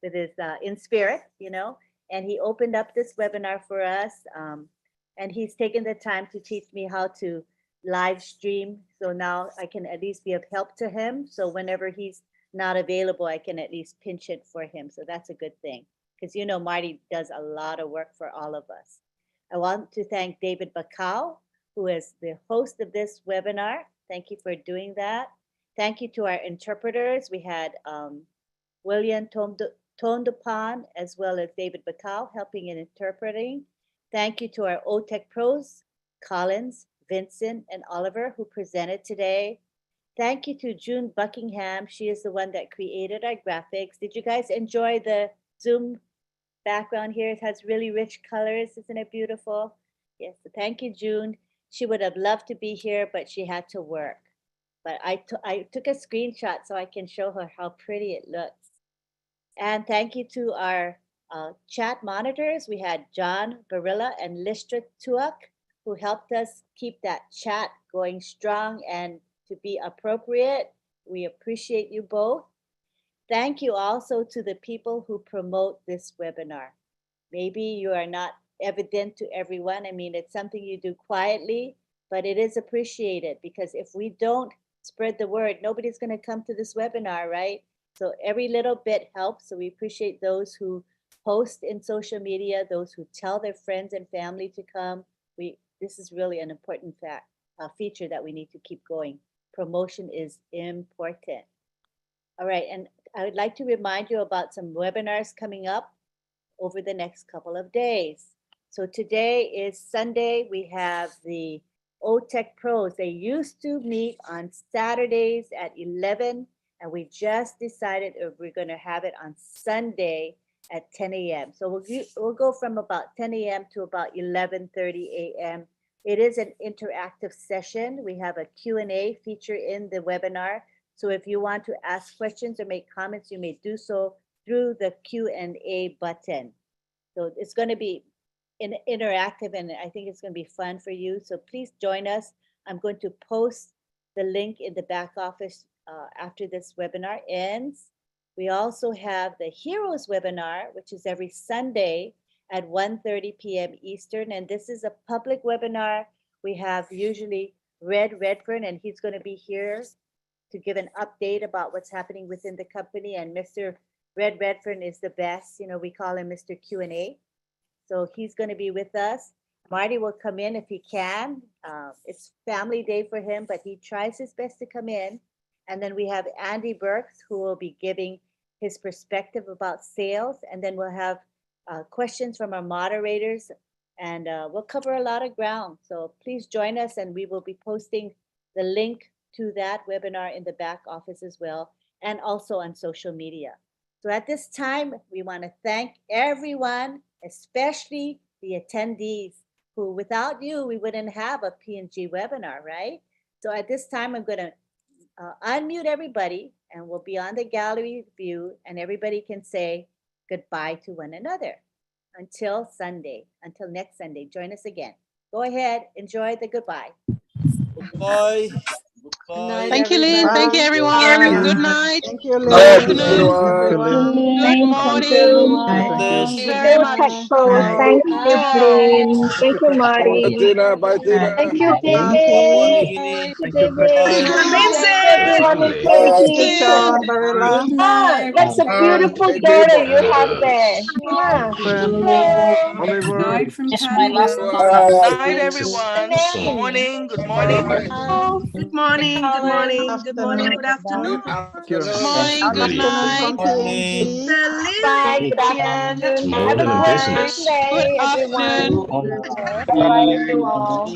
with his in spirit, and he opened up this webinar for us. And he's taken the time to teach me how to live stream. So now I can at least be of help to him. So whenever he's not available, I can at least pinch it for him. So that's a good thing, because Marty does a lot of work for all of us. I want to thank David Bakau, who is the host of this webinar. Thank you for doing that. Thank you to our interpreters. We had William Tondapan as well as David Bakau helping in interpreting. Thank you to our OTEC pros, Collins, Vincent, and Oliver, who presented today. Thank you to June Buckingham. She is the one that created our graphics. Did you guys enjoy the Zoom background here? It has really rich colors. Isn't it beautiful? Yes, so thank you, June. She would have loved to be here, but she had to work. But I took a screenshot so I can show her how pretty it looks. And thank you to our chat monitors. We had John Barilla and Listra Tuak, who helped us keep that chat going strong and to be appropriate. We appreciate you both. Thank you also to the people who promote this webinar. Maybe you are not evident to everyone. I mean, it's something you do quietly, but it is appreciated because if we don't spread the word, nobody's going to come to this webinar, right? So every little bit helps. So we appreciate those who post in social media, those who tell their friends and family to come. This is really an important feature that we need to keep going. Promotion is important. All right, and I would like to remind you about some webinars coming up over the next couple of days. So today is Sunday. We have the OTech Pros. They used to meet on Saturdays at 11, and we just decided we're going to have it on Sunday at 10 a.m. So we'll go from about 10 a.m. to about 11:30 a.m. It is an interactive session. We have a Q&A feature in the webinar. So if you want to ask questions or make comments, you may do so through the Q&A button. So it's going to be interactive, and I think it's going to be fun for you. So please join us. I'm going to post the link in the back office after this webinar ends. We also have the Heroes webinar, which is every Sunday at 1:30 p.m. Eastern. And this is a public webinar. We have usually Red Redfern, and he's going to be here to give an update about what's happening within the company. And Mr. Red Redfern is the best. You know, we call him Mr. Q&A. So he's going to be with us. Marty will come in if he can. It's family day for him, but he tries his best to come in. And then we have Andy Burks, who will be giving his perspective about sales. And then we'll have questions from our moderators, and we'll cover a lot of ground. So please join us, and we will be posting the link to that webinar in the back office as well, and also on social media. So at this time, we want to thank everyone, especially the attendees, who without you, we wouldn't have a P&G webinar, right? So at this time, I'm going to unmute everybody, and we'll be on the gallery view, and everybody can say goodbye to one another until Sunday, until next Sunday. Join us again. Go ahead, enjoy the goodbye. Goodbye. Goodbye. Thank you, Lynn. Thank you, everyone. Good night. Thank you, Good Lynn. afternoon. Everyone. Good Thank you, morning. everyone. Thank you Thank very Go much. Tech Pros. Thank you, Lynn. Thank you, Marty. Tina, bye, Tina. Thank you, Marty. David. Evening. Thank you, David. Bye. Thank you, everyone in Thank Thank you, PNG. you. John Barilla. That's a beautiful daughter you have there. Mwah. Hello. Just my last Night, everyone. Good Name. morning. Good morning. Hello. Good morning. Good morning. Good morning. Good afternoon. Good morning. Good Good afternoon night. from Morning. PNG. Bye. Good afternoon. Have a great Good Sunday, everyone. afternoon. Bye to all.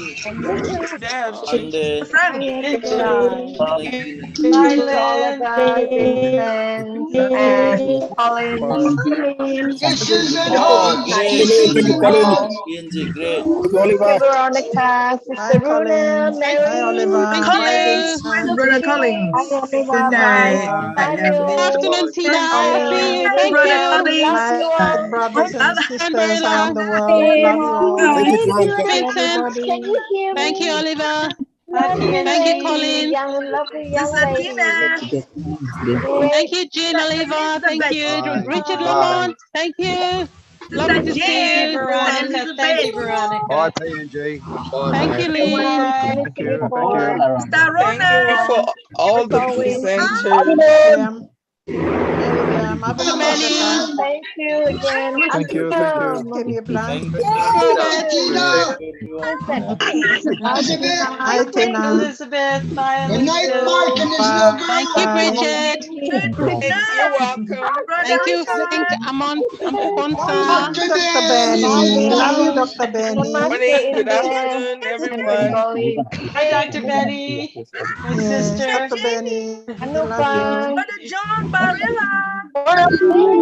Sunday. Bye, everybody. Thank you. Bye to Oliver, Vincent, and Collins. Oh, Great. Thank you, Colin. PNG, great. Thank you, Thank you, Oliver. Veronica, Hi, Sister Runa, Colin. Hi, Mary. Thank Oliver. Hi, you. Vincent. Brother Collins. Hi, Good Oliver. Bye, night. Bye. Good Daniel. afternoon, Tina. See Colin, you. Thank Brother you. Vincent, love Collins. you My all. brothers and And sisters around Barilla. the world. Love you all. Thank you, Thank John. you, Vincent. everybody. Can you hear Thank you, me? Oliver. Lovely Thank you, lady, Colin. lovely young Sister lady. Tina. Thank Great. you, Jean Oliver. Thank Elizabeth. you, Bye. Richard Bye. Lamont. Thank you. Sister Lovely to see Jean. you. Elizabeth. Bye, PNG. Bye. Thank you, Lynn. Bye, people. Sister Thank Rona. you for all As the always, presenters. William. Hi, William. Have a Dr. good Benny. time. thank you again. Kim Awesome. Iblan. Thanks, Robert. Great, Yes. everyone. Hi, Tina. Good night, Mark and his little Bye. Thank you, girl. Bye. Bridget. You're welcome. Brother Thank you, Richard. Amponsa. Dr. Bye, Benny. Love you, Dennis. Dr. Benny. Namaste, Morning. Good India. afternoon, And my everyone. colleague. Yes, Sister Dr. Jenny. Benny. We love Anupa. you. Brother John Barilla.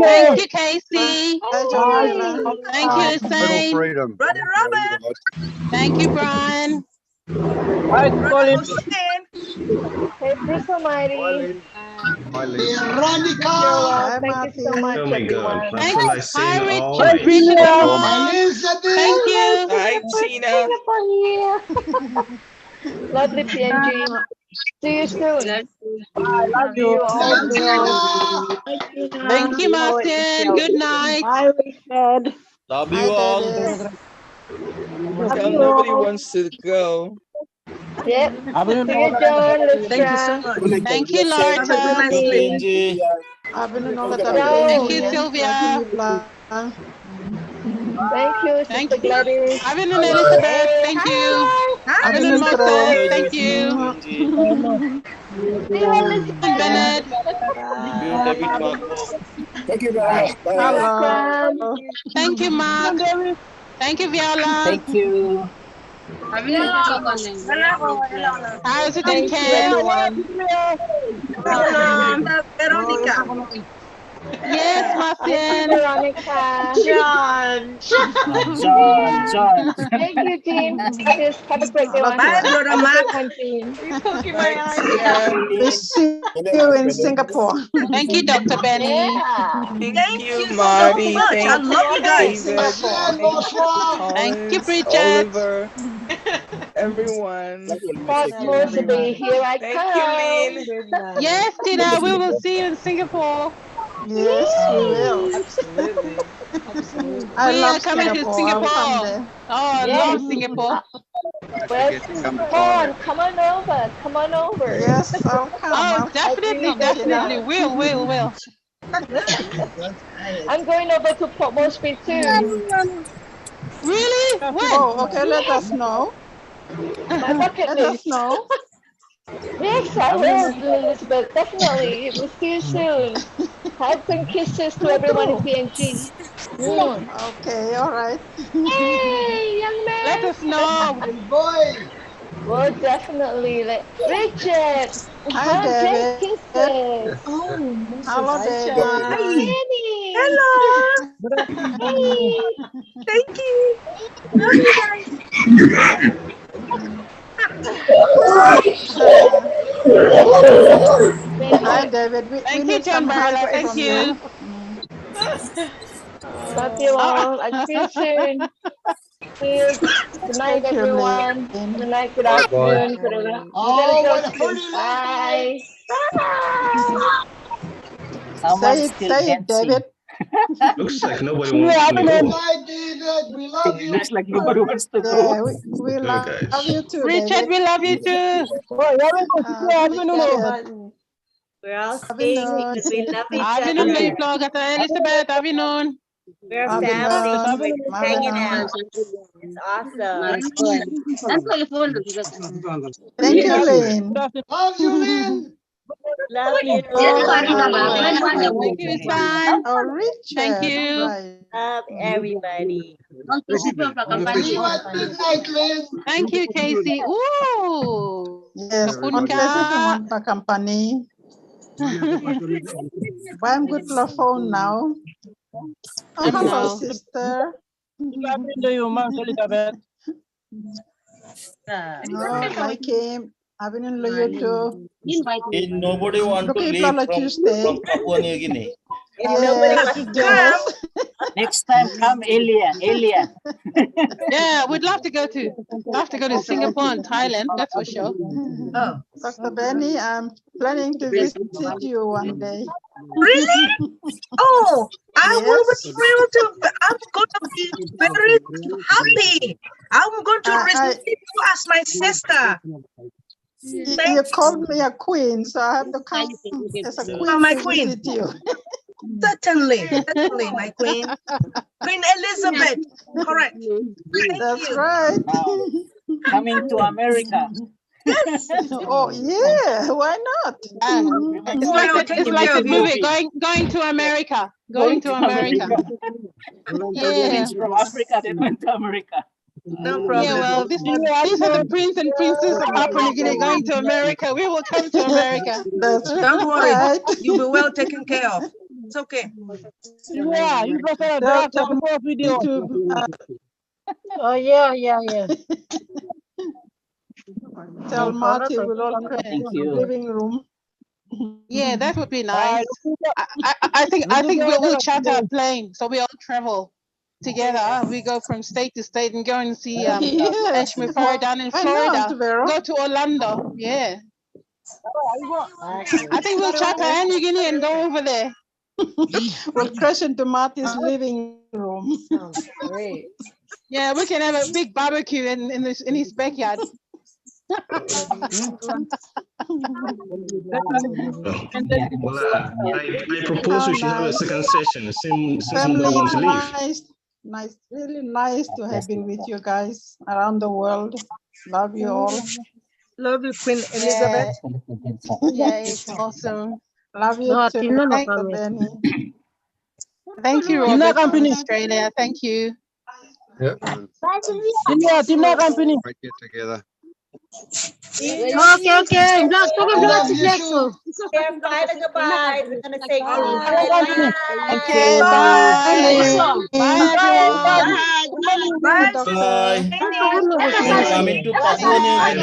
Thank you, Casey. Hi, John Bye, Barilla. Thank you, Oliver. Total Sain. freedom. Brother Robert. Thank you, Brian. Hi, Colin. Hey, Bruce Almighty. Veronica! Thank you so much, Oh my God, everyone. that's all I've seen Hi, all Richard. night. Richard, Oh my God. Elizabeth! thank you. Hi, Tina. Singapore here. Lovely PNG. See you soon. I love See you you. all soon. Thank you, Martin. Good night. Bye, Richard. Love Hi, you all. David. Love Tell you nobody all. wants to go. Yep. Have a See you, John, Thank you so Listra. much. Thank you, Have a good Loretta. night's You, sleep. PNG. Abin ulit Thank you, PNG. Lagi Sylvia. ni Blanc. Thank you, Thank Sister Gladys. Avenue Elizabeth. Hey, Thank you. hi. Abin Avenue Tro. Moses. You, Thank you. PNG. See you, Elizabeth. Bennett. You, David Marco. Thank you very much. Bye. Welcome. Hello. Thank you, Mark. Thank you, Viola. Thank you. President Thank you, Ken. everyone. Veronica. Yes, Thank you, Martin. Veronica. John. John. Thank you, Jean. Have a great day, one. Bye, Brother Have a great Mark. one, Jean. You're poking my Bye, eye. Tina. We see you in Singapore. Thank you, Dr. Benny. Yeah. Thank Thank you, you so Marty. much. I Thank love you guys. David. Singapore. Thank Thank you, Collins, Bridget. Oliver, everyone. Port Moresby, here I Thank you, come. Lynn. Yes, Tina, we will see you in Singapore. Yes, we will. Absolutely. Absolutely. I We are love coming to Singapore. I'll come Singapore. there. Oh, I Yes. love Singapore. Well, come on over. Come on over. Yes, I'll come. Oh, I'll definitely, come, Tina. definitely. Will. I'm going over to Port Moresby too. Really? When? Oh, okay. Let us know. My bucket Let us list. know. Yes, I will, Elizabeth. Definitely. We'll see you soon. Hugs and kisses to everyone in PNG. Okay, all right. Hey, young Let man. us know. Boy! Well, definitely. Richard, Hi, hugs and David. kisses. Oh, Hello, Hi, David. hi. John. Annie. Hello. Hey. Thank you. Love you guys. Hi, David. We Thank you, need John some Barla. hugs Thank from you. you. Love you Oh, all. I'll see you soon. See you. Good night, Thank you, everyone. Lynn. Good night, good Bye. afternoon. We gotta Oh, go what a soon. pretty Bye. Bye. Someone still Say it, dancing. David. Looks like nobody wants to Good go. night, David. We love you. Looks like nobody wants to go. Yeah, we Oh, love guys. you too, Richard, David. we love you too. Richard. We're all staying Afternoon. because we love each Avenue other. Mayflower, Gata Elizabeth, Avenue. We're a family. Afternoon. We're just hanging out. It's awesome. Thank you, Lynn. Love you, Lynn. Love you. Thank you, Stan. Oh, Thank Richard. you. Right. Love everybody. See you at midnight, Lynn. Thank you, Casey. Ooh. Yes, on Kapunka. naman pa company. I'm good to phone now. Oh, hello, No. sister. Elizabeth. Oh, my Kim. I've been in you too. Nobody want to Looking leave for Tuesday. from Papua New Guinea. If nobody Yes, wants to yes. Next time, come, Elia. Yeah, we'd love to go to Singapore and Thailand, that's for sure. Oh, Dr. Benny, I'm planning to visit you one day. really? Oh, I will be Yes. thrilled to. I'm going to be very happy. I'm going to receive you as my sister. You called me a queen, so I have to come as a queen My to queen. visit you. Certainly, my queen. Queen Elizabeth. Correct. Thank That's you. right. Coming to America. Yes. Oh, yeah. Why not? It's like a movie, going to America. Going to America. Yeah. Prince from Africa, they went to America. No Yeah, problem. well, these are the prince and princess of Papua New Guinea going to America. We will come to America. That's Don't worry. right. You'll be well taken care of. It's okay. Yeah, you got a Tell doctor video. me to, Oh, yeah. Tell Marty we'll all pray Thank in the you. living room. Yeah, that would be nice. I think we'll charter a plane, so we all travel together. We go from state to state and go and see Yes. Ashmi Farah down in Why not, Florida. Vero? Go to Orlando. Yeah. I think we'll charter Air Niugini and go over there. We'll crash into Marty's living room. Sounds great. Yeah, we can have a big barbecue in his backyard. Well, I propose we should have a second session since nobody Family, wants to leave. nice, really nice to have been with you guys around the world. Love you all. Love you, Queen Elizabeth. Yeah, it's awesome. Love you No, too, Tina no Thank- Mr. kami. Benny. Thank you, Tina Robert, from company. Australia. Thank you. Yeah. Tina company. Right here together. Okay. Black, I black, love black. Say our final goodbyes. We're gonna say Tina goodbye. company. Okay, Bye. bye. Bye, everyone. Bye. Bye, Doctor. Bye. We are coming to Papua New Guinea.